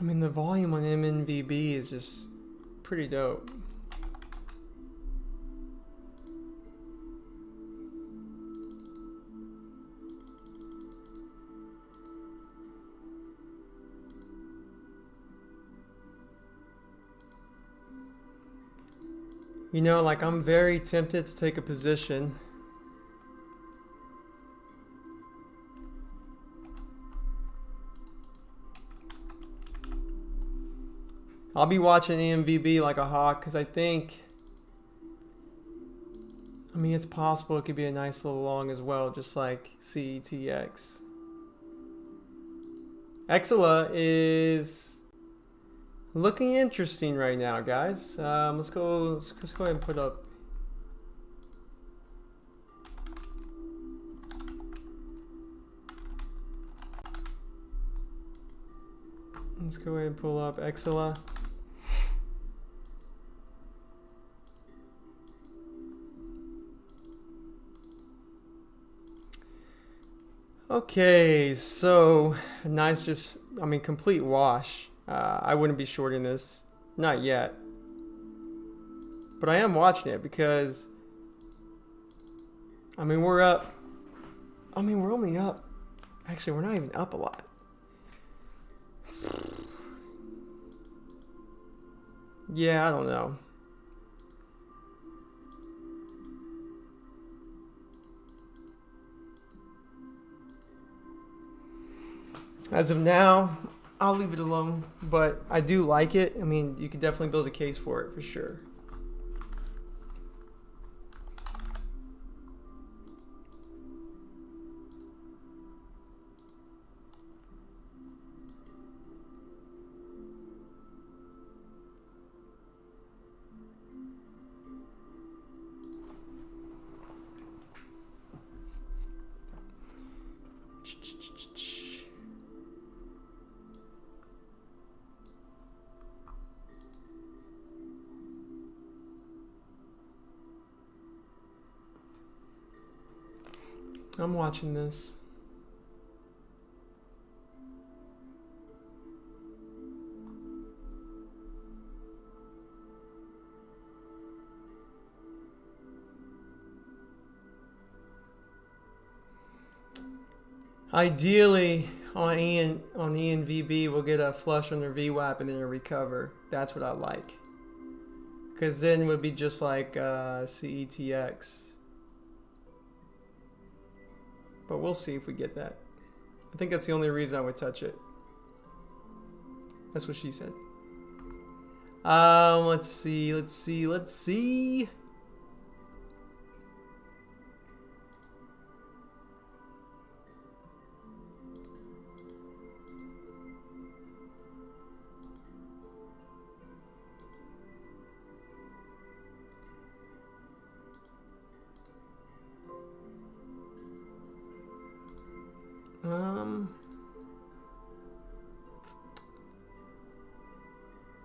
[SPEAKER 1] I mean, the volume on MNVB is just pretty dope. You know, like I'm very tempted to take a position. I'll be watching EMVB like a hawk because I think, I mean, it's possible it could be a nice little long as well, just like CETX. XELA is looking interesting right now, guys. Let's go ahead and put up. Let's go ahead and pull up XELA. Okay, so nice, just, I mean, complete wash. I wouldn't be shorting this, not yet. But I am watching it because, I mean, we're up. I mean, we're only up. Actually, we're not even up a lot. Yeah, I don't know. As of now, I'll leave it alone, but I do like it. I mean, you could definitely build a case for it for sure. I'm watching this. Ideally, on ENVB, we'll get a flush on their VWAP and then a recover. That's what I like. Because then it would be just like CETX. But we'll see if we get that. I think that's the only reason I would touch it. That's what she said. Let's see.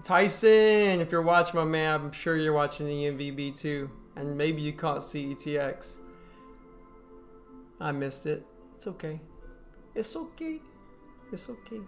[SPEAKER 1] Tyson, if you're watching, my man, I'm sure you're watching ENVB too. And maybe you caught CETX. I missed it. It's okay. It's okay. It's okay.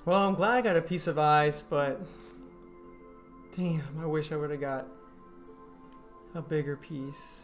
[SPEAKER 1] Well, I'm glad I got a piece of ice, but damn, I wish I would have got a bigger piece.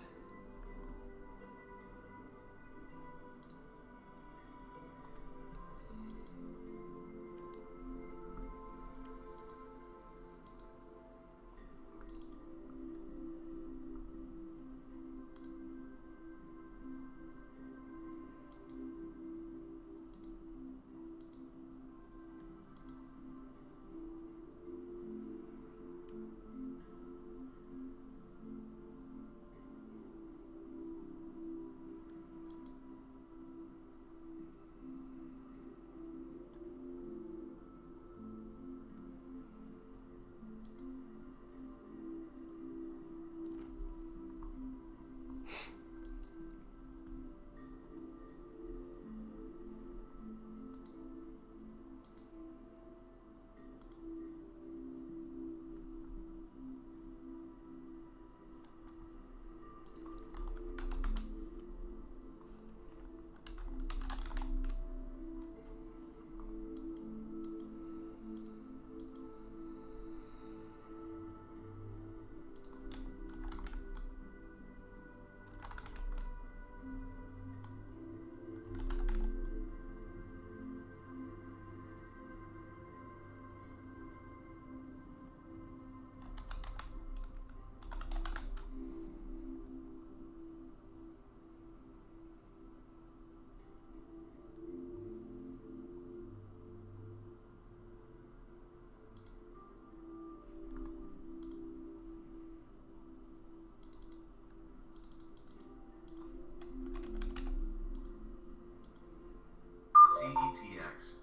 [SPEAKER 2] CETX.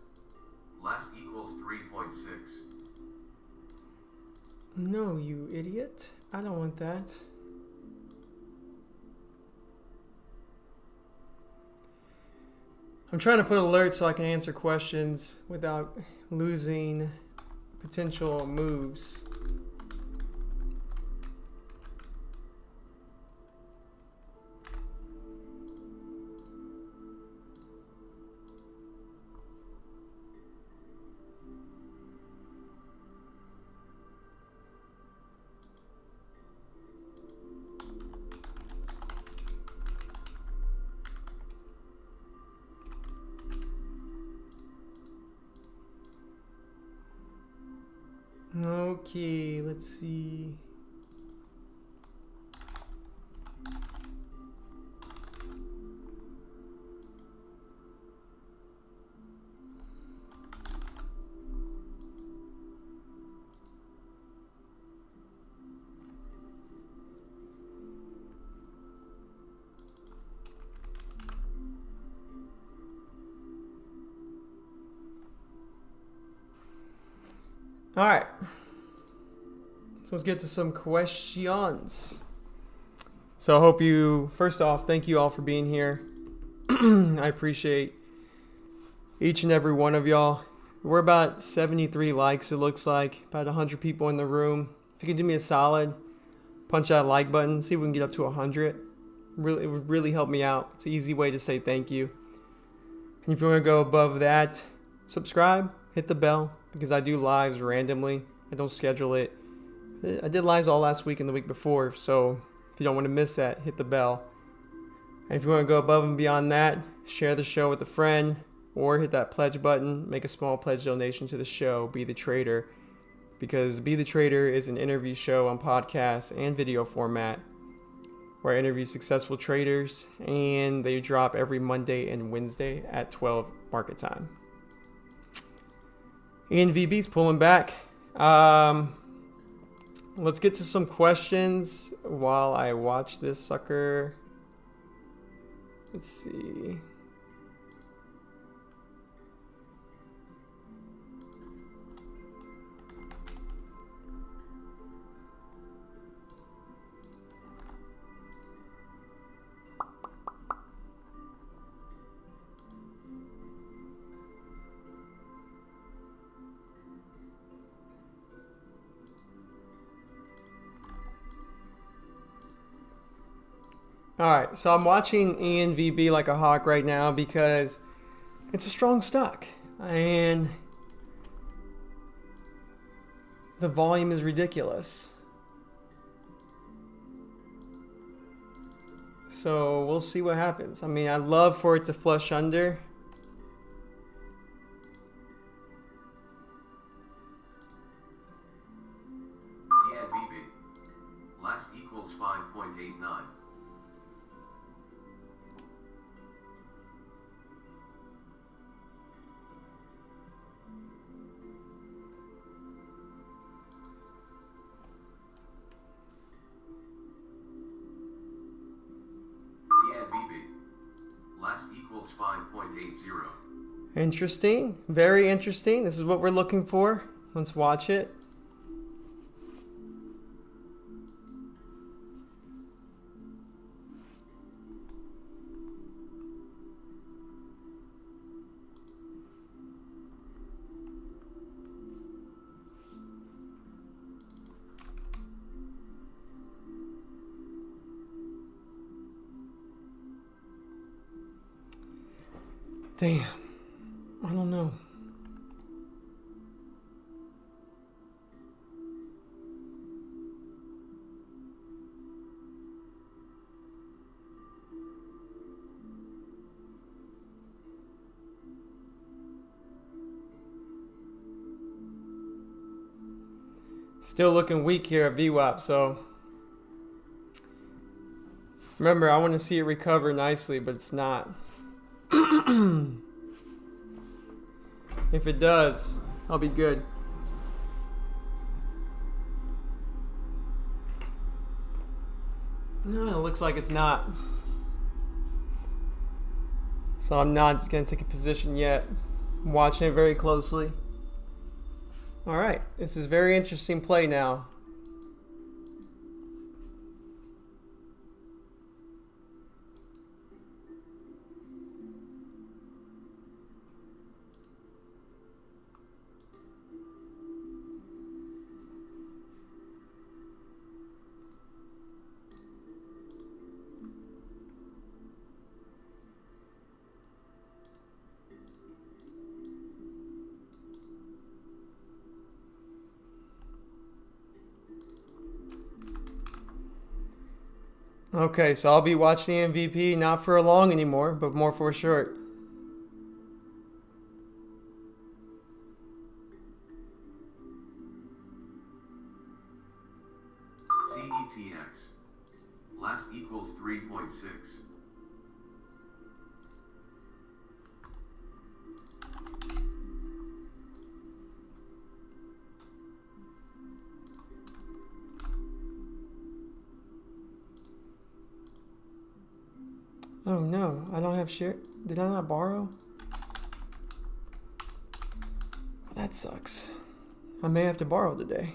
[SPEAKER 2] Last equals 3.6.
[SPEAKER 1] No, you idiot. I don't want that. I'm trying to put alerts so I can answer questions without losing potential moves. Okay, let's see. All right. So let's get to some questions. So I hope you, first off, thank you all for being here. I appreciate each and every one of y'all. We're about 73 likes, it looks like. About 100 people in the room. If you can do me a solid, punch that like button, see if we can get up to 100. It would really help me out. It's an easy way to say thank you. And if you want to go above that, subscribe, hit the bell, because I do lives randomly. I don't schedule it. I did lives all last week and the week before, so if you don't want to miss that, hit the bell. And if you want to go above and beyond that, share the show with a friend, or hit that pledge button, make a small pledge donation to the show, Be the Trader, because Be the Trader is an interview show on podcast and video format where I interview successful traders, and they drop every Monday and Wednesday at 12 market time. ENVB's pulling back. Let's get to some questions while I watch this sucker. Let's see. All right, so I'm watching ENVB like a hawk right now because it's a strong stock and the volume is ridiculous. So we'll see what happens. I mean, I'd love for it to flush under.
[SPEAKER 2] ENVB. Last equals 5.89. Last equals 5.80.
[SPEAKER 1] Interesting. Very interesting. This is what we're looking for. Let's watch it. Damn. I don't know. Still looking weak here at VWAP, so remember, I want to see it recover nicely, but it's not. If it does, I'll be good. No, it looks like it's not. So I'm not going to take a position yet. I'm watching it very closely. All right, this is very interesting play now. Okay, so I'll be watching the MVP not for a long anymore, but more for a short.
[SPEAKER 2] 3.6.
[SPEAKER 1] Oh no, I don't have share. Did I not borrow? That sucks. I may have to borrow today.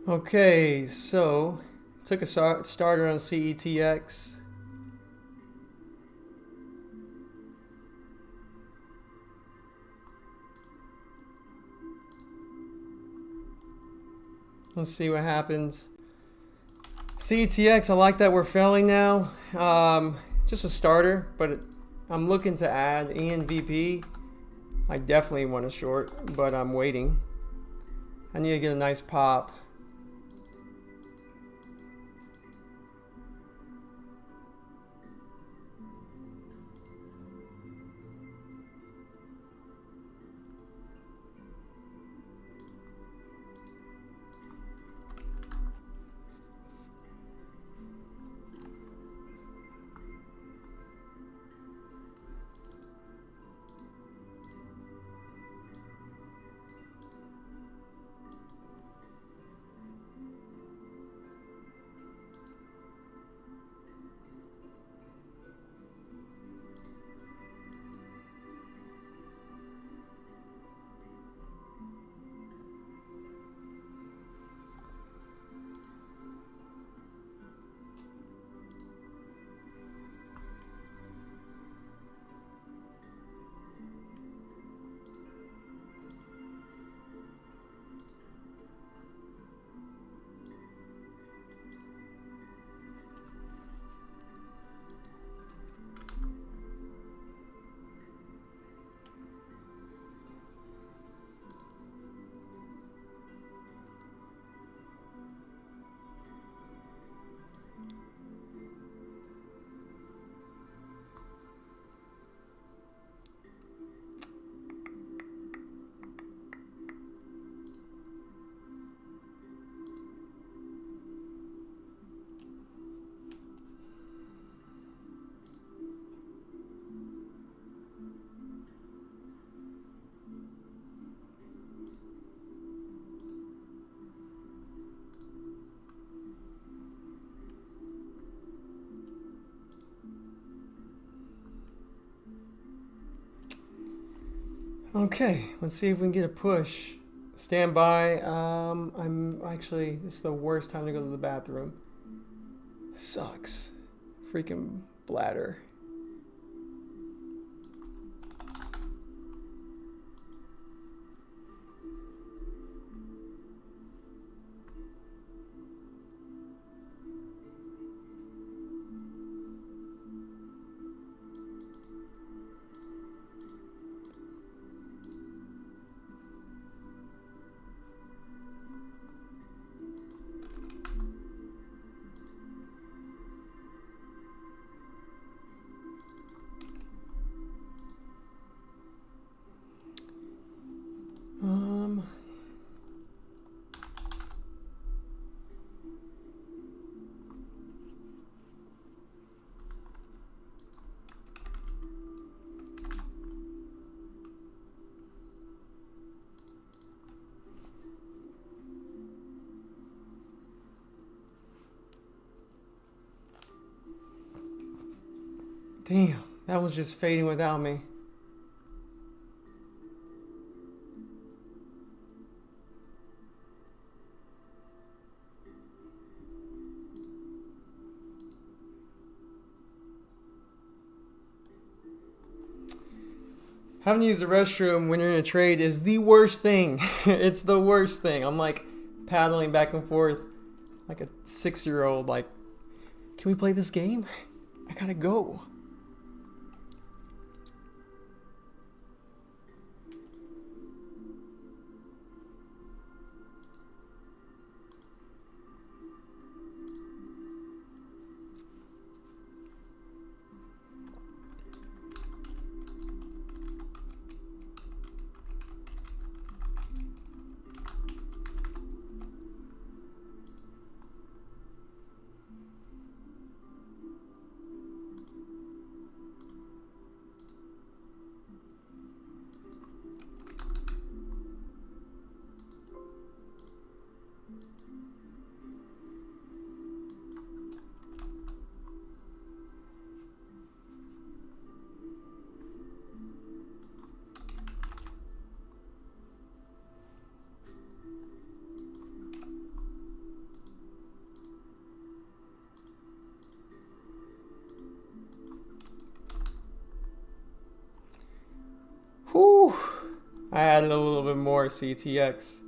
[SPEAKER 1] Okay, so took a starter on CETX. Let's see what happens. CETX, I like that we're failing now. Just a starter, but I'm looking to add ENVP. I definitely want a short, but I'm waiting. I need to get a nice pop. Okay, let's see if we can get a push. Stand by. I'm actually, this is the worst time to go to the bathroom. Sucks. Freaking bladder. Damn, that was just fading without me. Having to use the restroom when you're in a trade is the worst thing. It's the worst thing. I'm like paddling back and forth like a 6-year-old. Like, can we play this game? I gotta go. Whew. I added a little bit more CTX.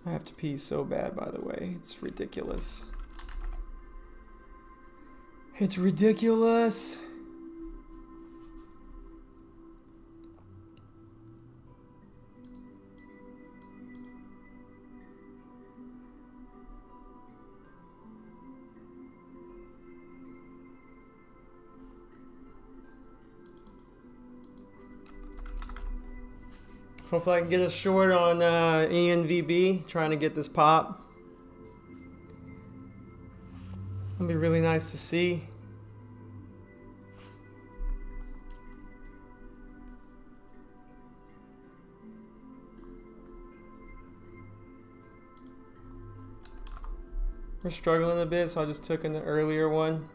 [SPEAKER 1] I have to pee so bad, by the way. It's ridiculous. It's ridiculous. Hopefully I can get a short on ENVB, trying to get this pop. It'll be really nice to see. We're struggling a bit, so I just took in the earlier one.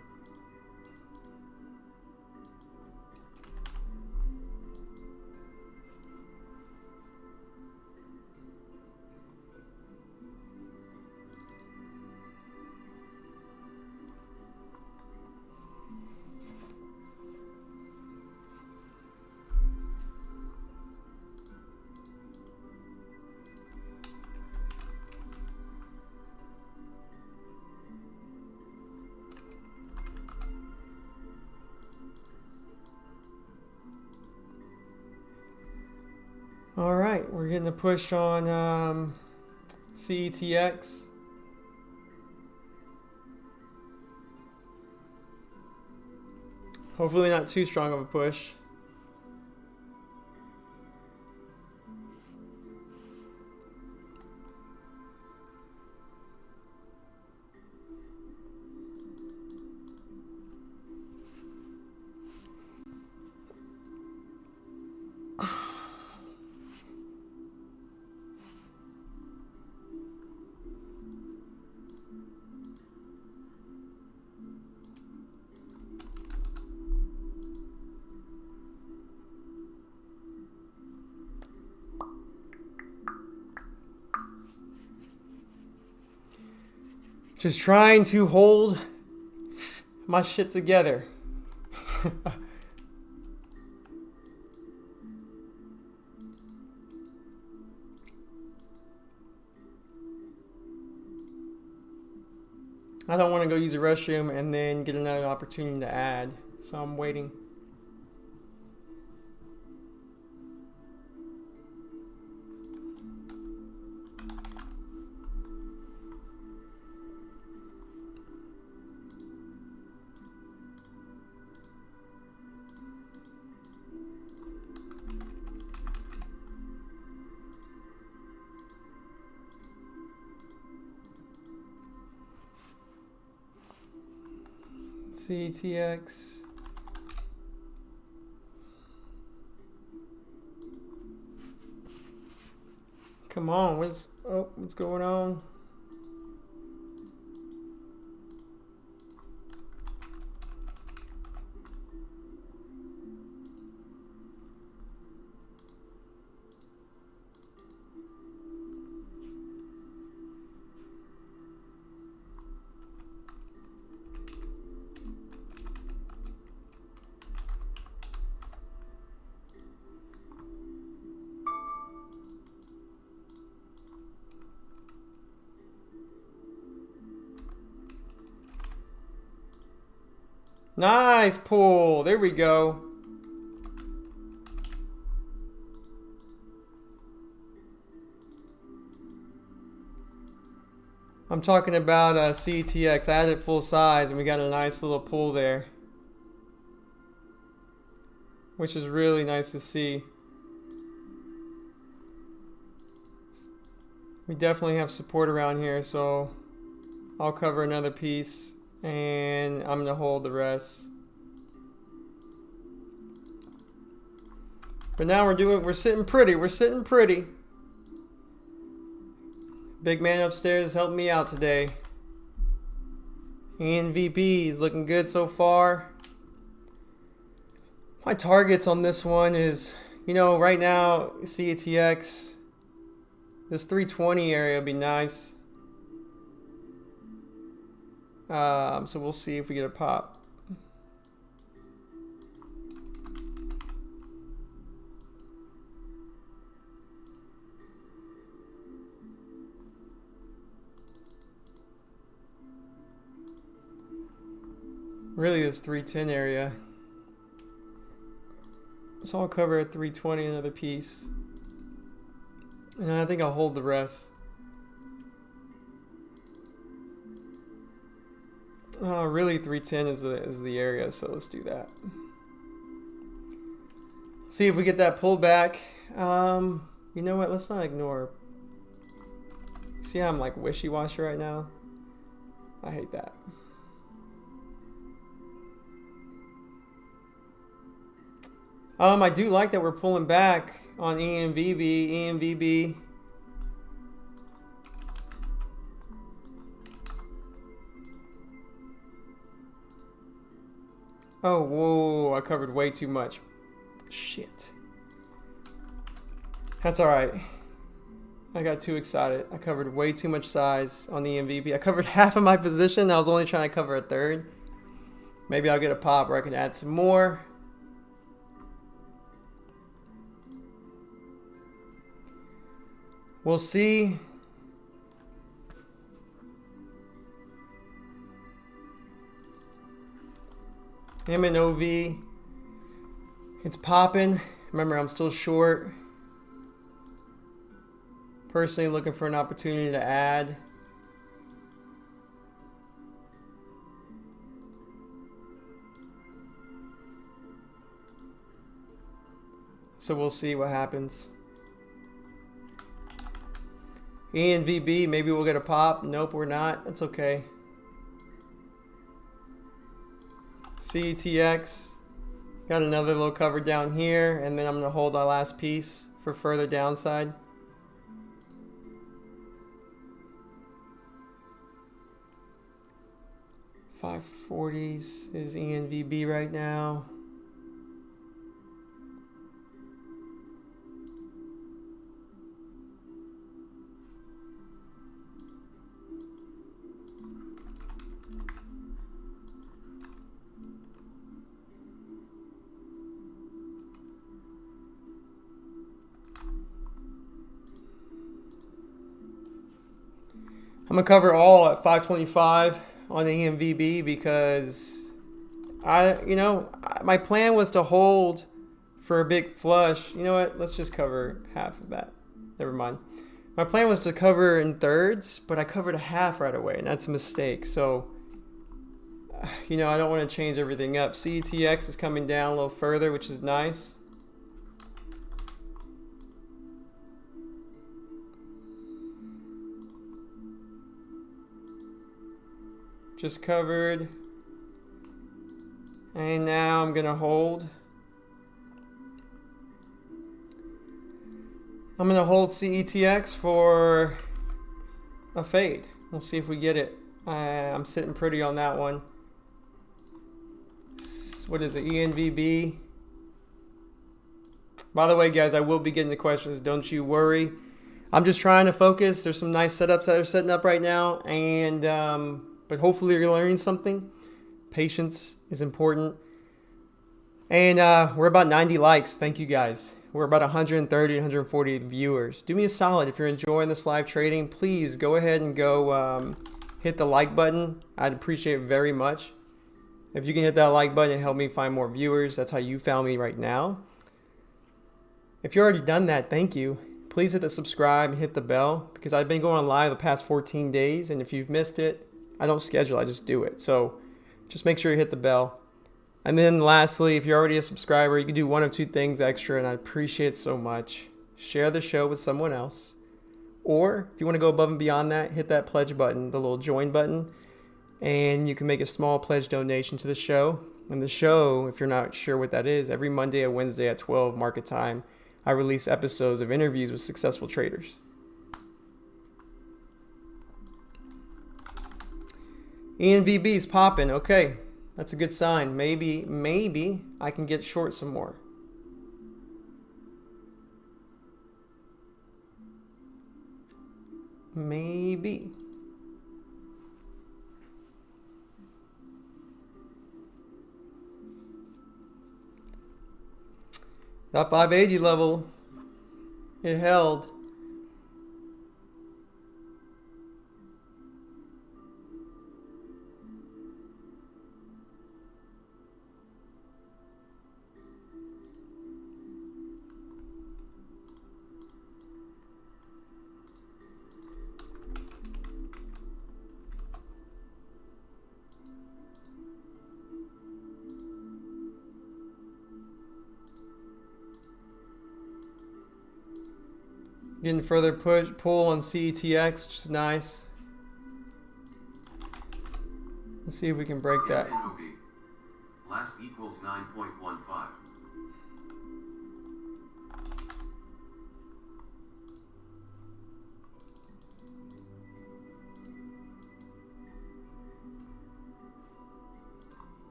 [SPEAKER 1] All right, we're getting a push on CETX. Hopefully not too strong of a push. Just trying to hold my shit together. I don't want to go use the restroom and then get another opportunity to add, so I'm waiting. CTX. Come on, what's going on? Nice pull. There we go. I'm talking about CTX. I had it full size and we got a nice little pull there, which is really nice to see. We definitely have support around here, so I'll cover another piece and I'm gonna hold the rest. But now we're sitting pretty. We're sitting pretty. Big man upstairs helped me out today. NVB is looking good so far. My targets on this one is, you know, right now, CATX, this 320 area would be nice. So we'll see if we get a pop. Really, this 310 area. So I'll cover at 320 another piece. And I think I'll hold the rest. Really 310 is the area, so let's do that. See if we get that pullback. You know what? Let's not ignore. See how I'm like wishy-washy right now? I hate that. I do like that we're pulling back on ENVB. ENVB. Oh, whoa, I covered way too much. Shit. That's all right. I got too excited. I covered way too much size on the ENVB. I covered half of my position. I was only trying to cover a third. Maybe I'll get a pop where I can add some more. We'll see. MNOV. It's popping. Remember, I'm still short. Personally looking for an opportunity to add. So we'll see what happens. ENVB, maybe we'll get a pop. Nope, we're not. That's okay. CETX, got another little cover down here, and then I'm going to hold our last piece for further downside. $540s is ENVB right now. I'm gonna cover all at 525 on the EMVB because my plan was to hold for a big flush. You know what? Let's just cover half of that. Never mind. My plan was to cover in thirds, but I covered a half right away, and that's a mistake. So, I don't want to change everything up. CETX is coming down a little further, which is nice. Just covered. And now I'm gonna hold. I'm gonna hold CETX for a fade. We'll see if we get it. I'm sitting pretty on that one. What is it? ENVB. By the way, guys, I will be getting the questions. Don't you worry. I'm just trying to focus. There's some nice setups that are setting up right now, and but hopefully you're learning something. Patience is important. And we're about 90 likes. Thank you, guys. We're about 130, 140 viewers. Do me a solid. If you're enjoying this live trading, please go ahead and go hit the like button. I'd appreciate it very much. If you can hit that like button and help me find more viewers, that's how you found me right now. If you've already done that, thank you. Please hit the subscribe and hit the bell because I've been going live the past 14 days. And if you've missed it, I don't schedule, I just do it. So just make sure you hit the bell. And then lastly, if you're already a subscriber, you can do one of two things extra, and I appreciate it so much. Share the show with someone else. Or if you want to go above and beyond that, hit that pledge button, the little join button, and you can make a small pledge donation to the show. And the show, if you're not sure what that is, every Monday and Wednesday at 12 market time, I release episodes of interviews with successful traders. ENVB's popping. Okay, that's a good sign. Maybe I can get short some more. Maybe. That 580 level, it held. Getting further pull on CETX, which is nice. Let's see if we can break that.
[SPEAKER 2] Last equals 9.15.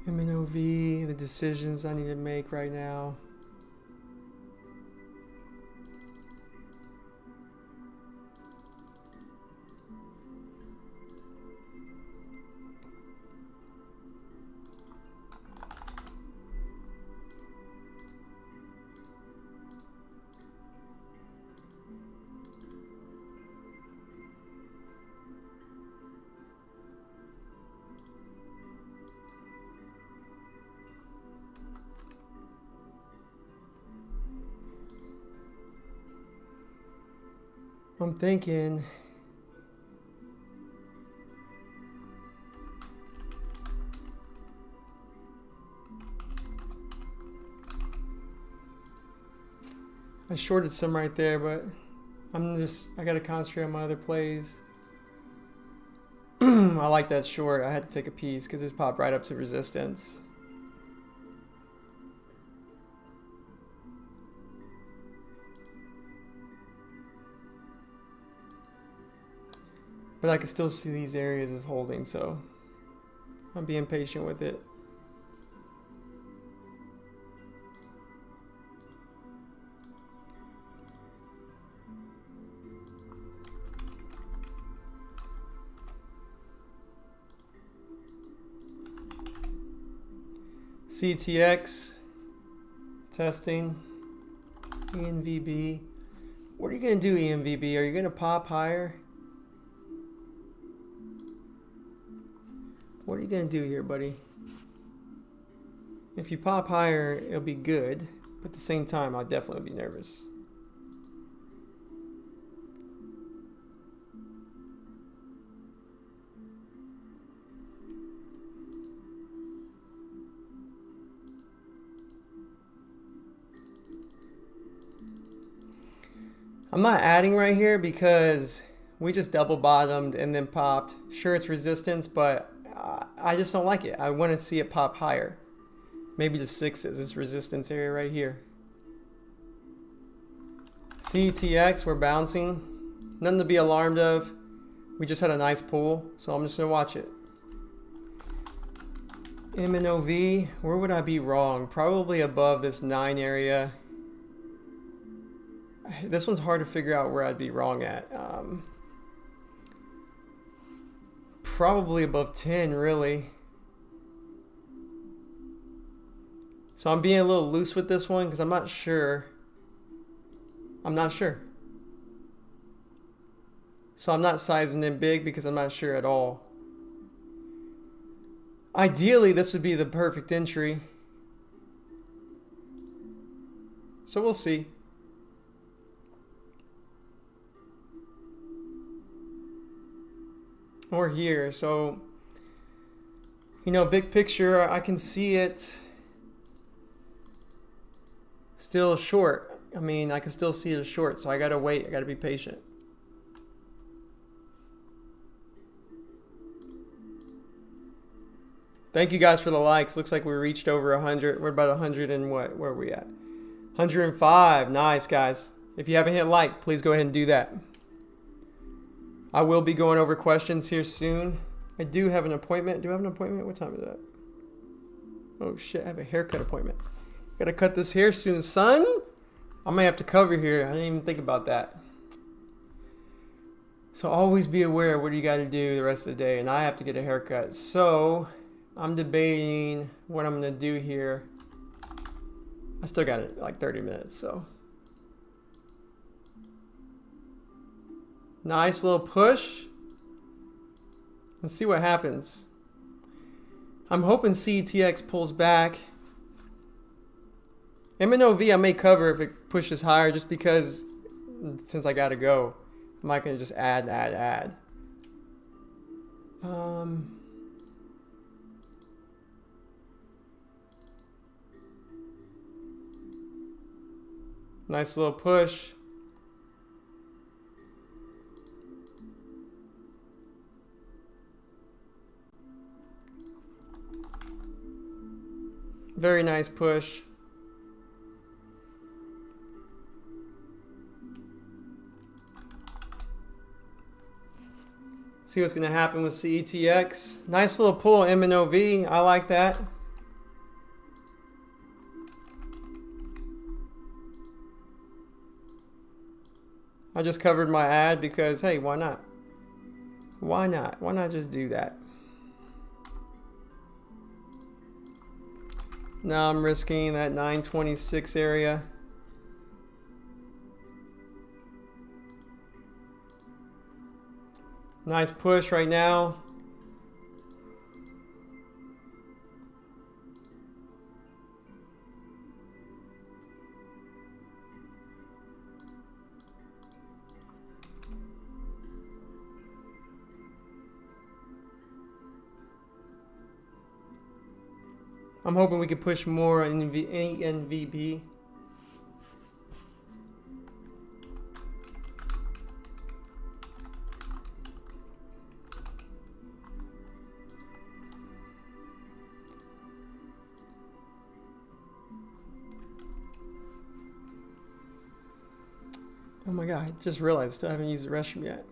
[SPEAKER 1] MNOV, the decisions I need to make right now. I'm thinking I shorted some right there, but I gotta concentrate on my other plays. I like that short. I had to take a piece because it popped right up to resistance. But I can still see these areas of holding, so I'm being patient with it. CTX testing. ENVB. What are you going to do, ENVB? Are you going to pop higher? What are you going to do here, buddy? If you pop higher, it'll be good. But at the same time, I'll definitely be nervous. I'm not adding right here because we just double bottomed and then popped. Sure, it's resistance, but I just don't like it. I want to see it pop higher. Maybe the sixes, this resistance area right here. CTX, we're bouncing. Nothing to be alarmed of. We just had a nice pull, so I'm just going to watch it. MNOV, where would I be wrong? Probably above this 9 area. This one's hard to figure out where I'd be wrong at. Probably above 10, really. So I'm being a little loose with this one because I'm not sure. So I'm not sizing in big because I'm not sure at all. Ideally, this would be the perfect entry. So we'll see. Or here. So, you know, big picture, I can see it still short. I mean, I can still see it short, so I gotta wait. I gotta be patient. Thank you guys for the likes. Looks like we reached over 100. We're about 100 and what? Where are we at? 105. Nice, guys. If you haven't hit like, please go ahead and do that. I will be going over questions here soon. I do have an appointment. Do I have an appointment? What time is that? Oh shit, I have a haircut appointment. Gotta cut this hair soon, son. I may have to cover here. I didn't even think about that. So always be aware of what you gotta do the rest of the day. And I have to get a haircut. So I'm debating what I'm gonna do here. I still got it like 30 minutes, so. Nice little push. Let's see what happens. I'm hoping CETX pulls back. MNOV I may cover if it pushes higher just because since I gotta go. I'm not gonna just add. Nice little push. Very nice push. See what's going to happen with CETX. Nice little pull, MNOV. I like that. I just covered my ad because, hey, why not? Why not? Why not just do that? Now I'm risking that 926 area. Nice push right now. I'm hoping we could push more on NVB. Oh my god, I just realized I still haven't used the restroom yet.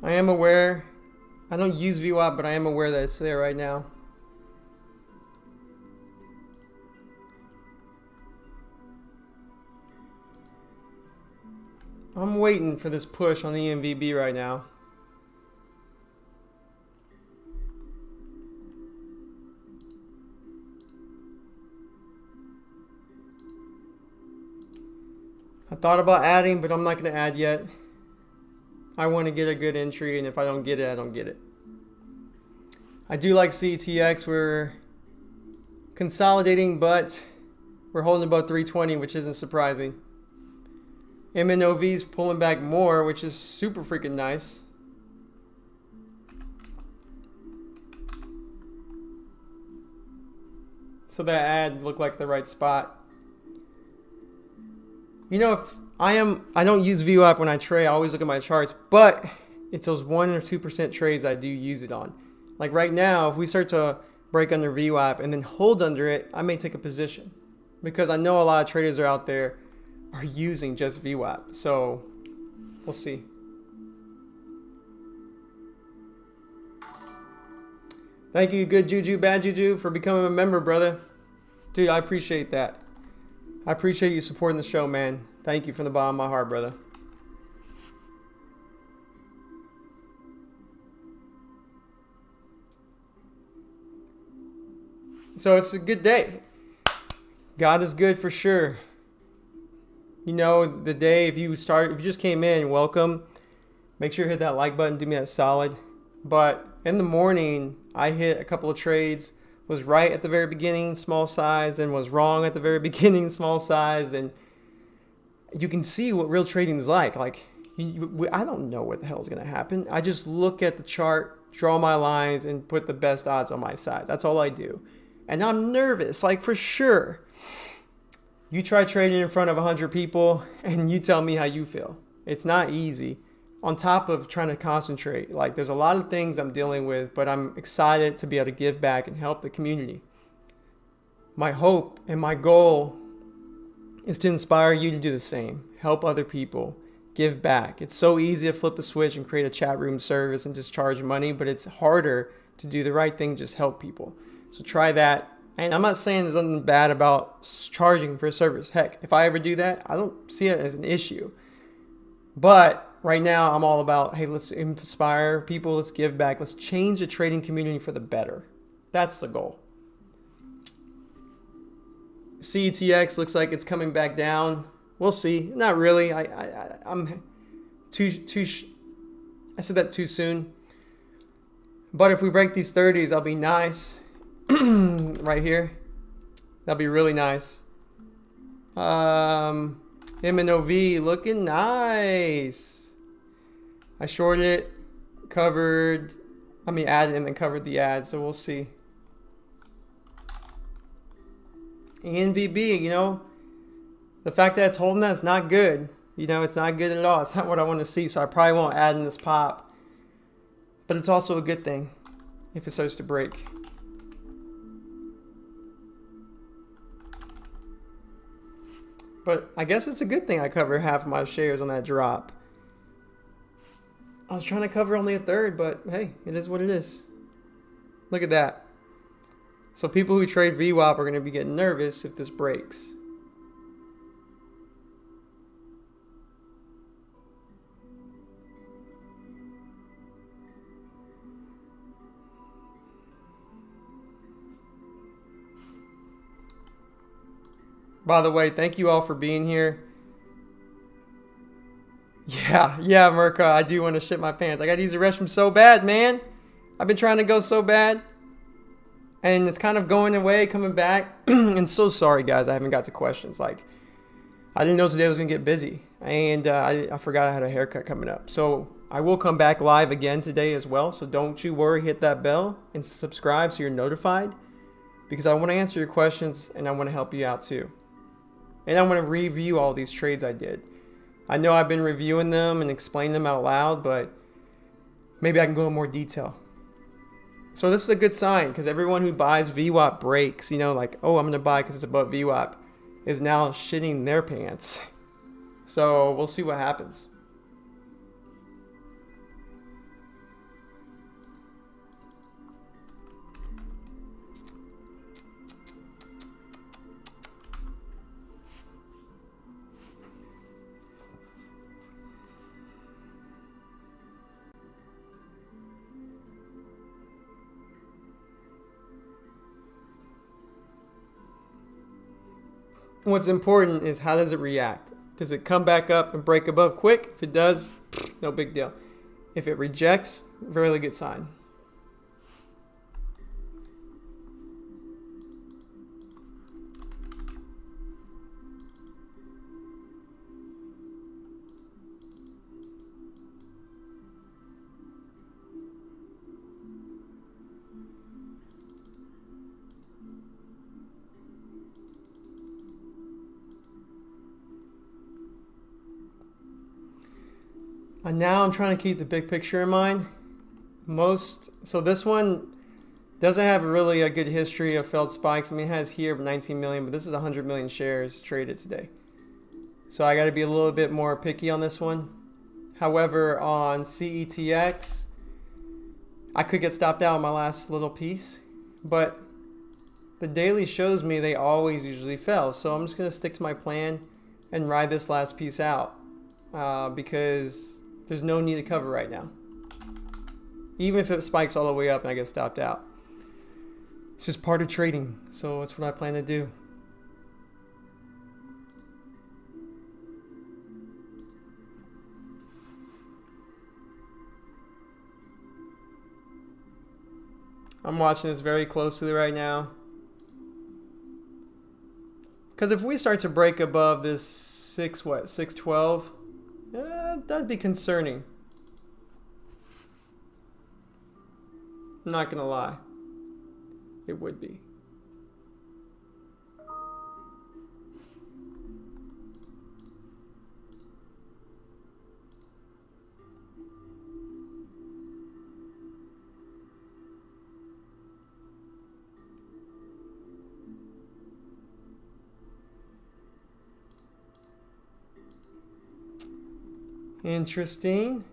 [SPEAKER 1] I am aware, I don't use VWAP, but I am aware that it's there right now. I'm waiting for this push on the ENVB right now. I thought about adding, but I'm not going to add yet. I want to get a good entry, and if I don't get it, I don't get it. I do like CETX. We're consolidating, but we're holding above 320, which isn't surprising. MNOV's pulling back more, which is super freaking nice. So that ad looked like the right spot. You know, if I don't use VWAP when I trade. I always look at my charts, but it's those 1 or 2% trades I do use it on. Like right now, if we start to break under VWAP and then hold under it, I may take a position because I know a lot of traders are out there are using just VWAP. So we'll see. Thank you, Good Juju, Bad Juju, for becoming a member, brother. Dude, I appreciate that. I appreciate you supporting the show, man. Thank you from the bottom of my heart, brother. So it's a good day. God is good for sure. You know, the day, if you just came in, welcome. Make sure you hit that like button, do me that solid. But in the morning, I hit a couple of trades, was right at the very beginning, small size, then was wrong at the very beginning, small size. And you can see what real trading is like. Like, I don't know what the hell is going to happen. I just look at the chart, draw my lines, and put the best odds on my side. That's all I do. And I'm nervous, like for sure. You try trading in front of 100 people and you tell me how you feel. It's not easy. On top of trying to concentrate, like there's a lot of things I'm dealing with, but I'm excited to be able to give back and help the community. My hope and my goal is to inspire you to do the same. Help other people. Give back. It's so easy to flip a switch and create a chat room service and just charge money, but it's harder to do the right thing, just help people. So try that. And I'm not saying there's nothing bad about charging for a service. Heck, if I ever do that, I don't see it as an issue. But right now, I'm all about, hey, let's inspire people. Let's give back. Let's change the trading community for the better. That's the goal. CETX looks like it's coming back down. We'll see. Not really. I'm I said that too soon. But if we break these 30s, I'll be nice. Right here. That'll be really nice. MNOV looking nice. I shorted it, added and then covered the ad, so we'll see. NVB, you know, the fact that it's holding that is not good. You know, it's not good at all. It's not what I want to see, so I probably won't add in this pop. But it's also a good thing if it starts to break. But I guess it's a good thing I cover half of my shares on that drop. I was trying to cover only a third, but hey, it is what it is. Look at that. So people who trade VWAP are going to be getting nervous if this breaks. By the way, thank you all for being here. Yeah, Merca, I do want to shit my pants. I got to use the restroom so bad, man. I've been trying to go so bad. And it's kind of going away, coming back. And so sorry, guys, I haven't got to questions. Like, I didn't know today was going to get busy. And I forgot I had a haircut coming up. So I will come back live again today as well. So don't you worry, hit that bell and subscribe so you're notified. Because I want to answer your questions and I want to help you out too. And I want to review all these trades I did. I know I've been reviewing them and explaining them out loud, but maybe I can go in more detail. So this is a good sign because everyone who buys VWAP breaks, you know, like, oh, I'm going to buy because it's above VWAP, is now shitting their pants. So we'll see what happens. What's important is how does it react? Does it come back up and break above quick? If it does, no big deal. If it rejects, very good sign. And now I'm trying to keep the big picture in mind. So this one doesn't have really a good history of failed spikes. I mean, it has here 19 million, but this is 100 million shares traded today. So I got to be a little bit more picky on this one. However, on CETX, I could get stopped out on my last little piece, but the daily shows me they always usually fail. So I'm just going to stick to my plan and ride this last piece out because there's no need to cover right now. Even if it spikes all the way up and I get stopped out. It's just part of trading, so that's what I plan to do. I'm watching this very closely right now. Because if we start to break above this 612, that'd be concerning. I'm not gonna lie. It would be. Interesting.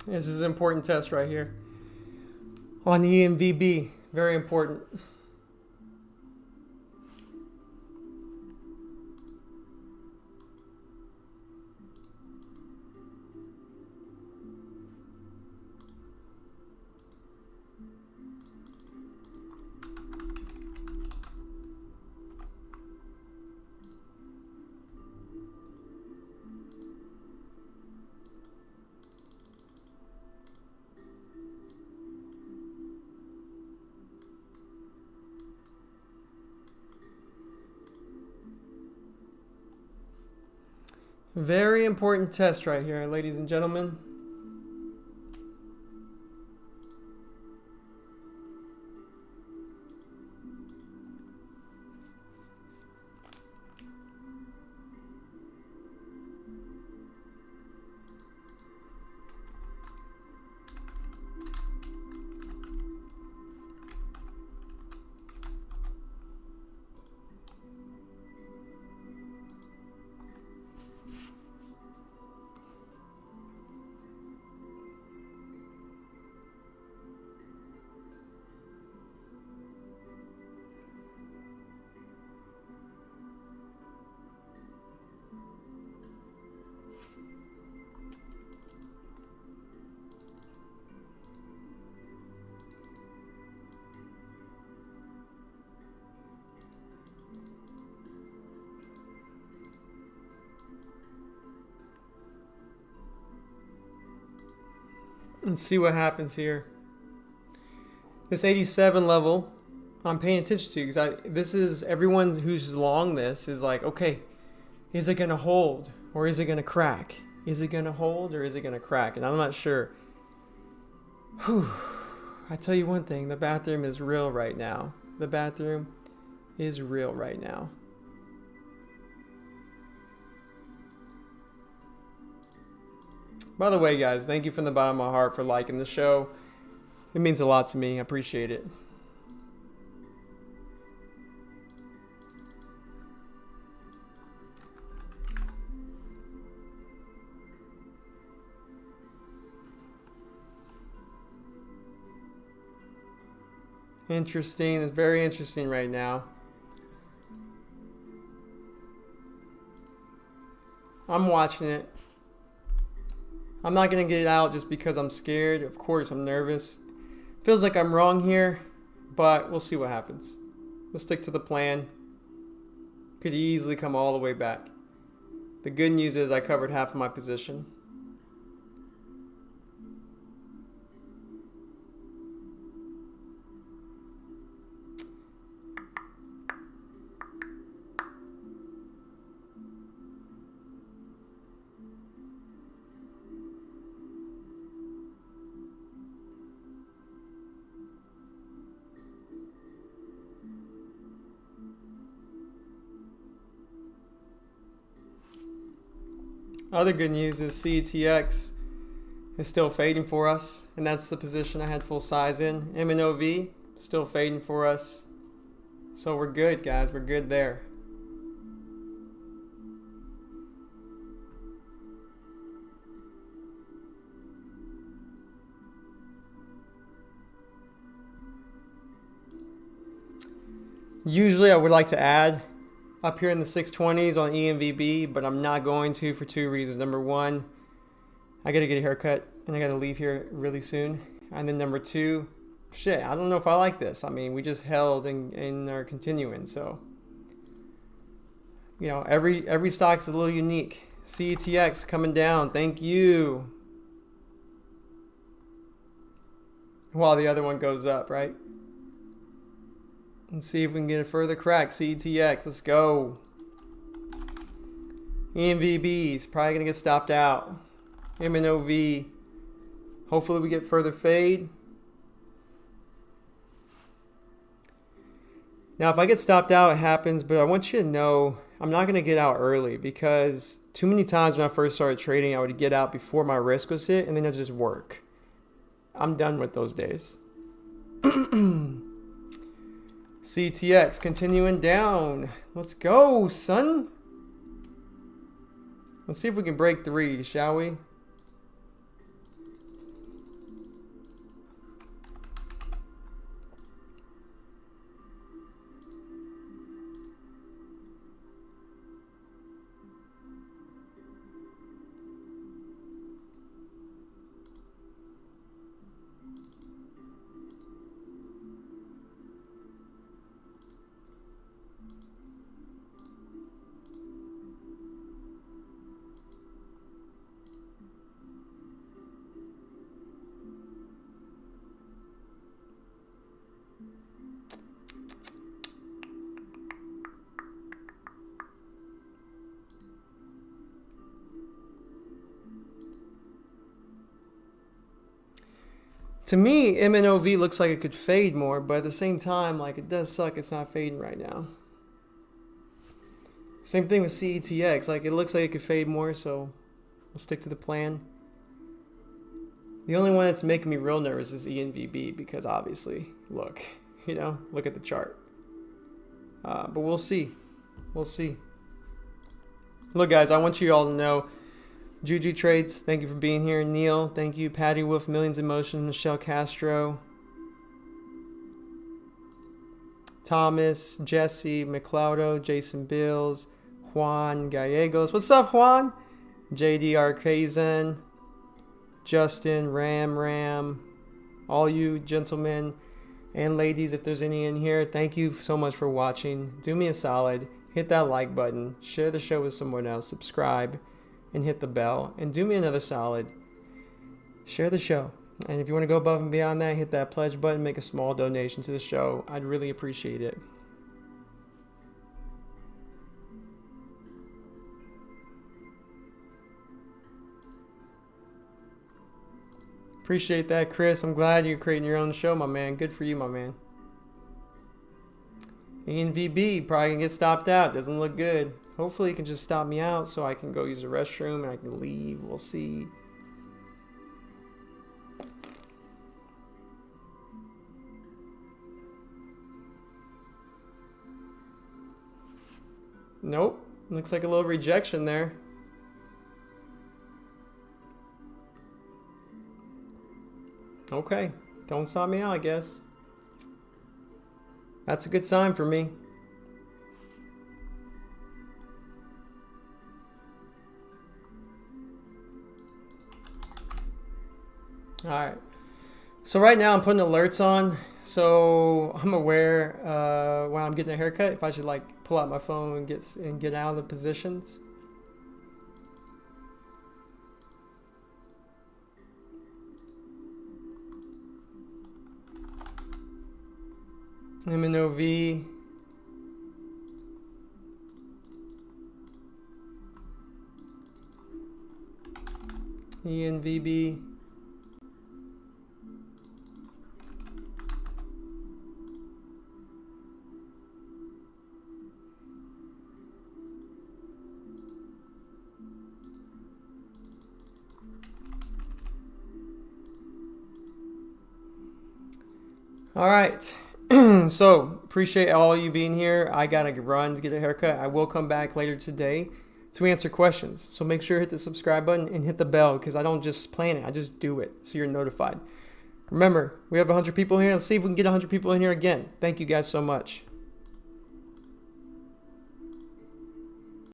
[SPEAKER 1] This is an important test right here. On the EMVB, very important. Very important test right here, ladies and gentlemen. Let's see what happens here. This 87 level, I'm paying attention to because this is everyone who's long this is like, okay, is it gonna hold or is it gonna crack? Is it gonna hold or is it gonna crack? And I'm not sure. Whew. I tell you one thing, the bathroom is real right now. The bathroom is real right now. By the way, guys, thank you from the bottom of my heart for liking the show. It means a lot to me. I appreciate it. Interesting. It's very interesting right now. I'm watching it. I'm not going to get it out just because I'm scared. Of course, I'm nervous. Feels like I'm wrong here, but we'll see what happens. We'll stick to the plan. Could easily come all the way back. The good news is I covered half of my position. Other good news is CETX is still fading for us, and that's the position I had full size in. MNOV still fading for us. So we're good, guys. We're good there. Usually I would like to add up here in the 620s on EMVB, but I'm not going to for two reasons. Number one, I gotta get a haircut and I gotta leave here really soon. And then number two, shit, I don't know if I like this. I mean, we just held and are continuing, so you know, every stock's a little unique. CETX coming down, thank you. While the other one goes up, right? Let's see if we can get a further crack. CETX, let's go. EMVB's probably gonna get stopped out. MNOV, hopefully we get further fade. Now if I get stopped out, it happens, but I want you to know I'm not gonna get out early because too many times when I first started trading, I would get out before my risk was hit and then it'd just work. I'm done with those days. CTX continuing down. Let's go, son. Let's see if we can break 3, shall we? To me, MNOV looks like it could fade more, but at the same time, like, it does suck it's not fading right now. Same thing with CETX. Like, it looks like it could fade more, so we'll stick to the plan. The only one that's making me real nervous is ENVB because obviously, look, you know, look at the chart. But we'll see. We'll see. Look, guys, I want you all to know, Juju Trades, thank you for being here. Neil, thank you. Patty Wolf, Millions in Motion, Michelle Castro, Thomas, Jesse, McLeodo, Jason Bills, Juan Gallegos. What's up, Juan? JD Arcazan, Justin, Ram, all you gentlemen and ladies, if there's any in here, thank you so much for watching. Do me a solid, hit that like button, share the show with someone else, subscribe, and hit the bell. And do me another solid, share the show. And if you want to go above and beyond that, hit that pledge button, make a small donation to the show. I'd really appreciate it. Appreciate that, Chris. I'm glad you're creating your own show, my man. Good for you, my man. ENVB probably can get stopped out. Doesn't look good. Hopefully it can just stop me out so I can go use the restroom and I can leave. We'll see. Nope. Looks like a little rejection there. Okay. Don't stop me out, I guess. That's a good sign for me. All right. So right now I'm putting alerts on, so I'm aware when I'm getting a haircut if I should like pull out my phone and get out of the positions. MNOV. ENVB. All right. So appreciate all you being here. I gotta run to get a haircut. I will come back later today to answer questions. So make sure to hit the subscribe button and hit the bell, because I don't just plan it, I just do it, so you're notified. Remember, we have 100 people here. Let's see if we can get 100 people in here again. Thank you guys so much.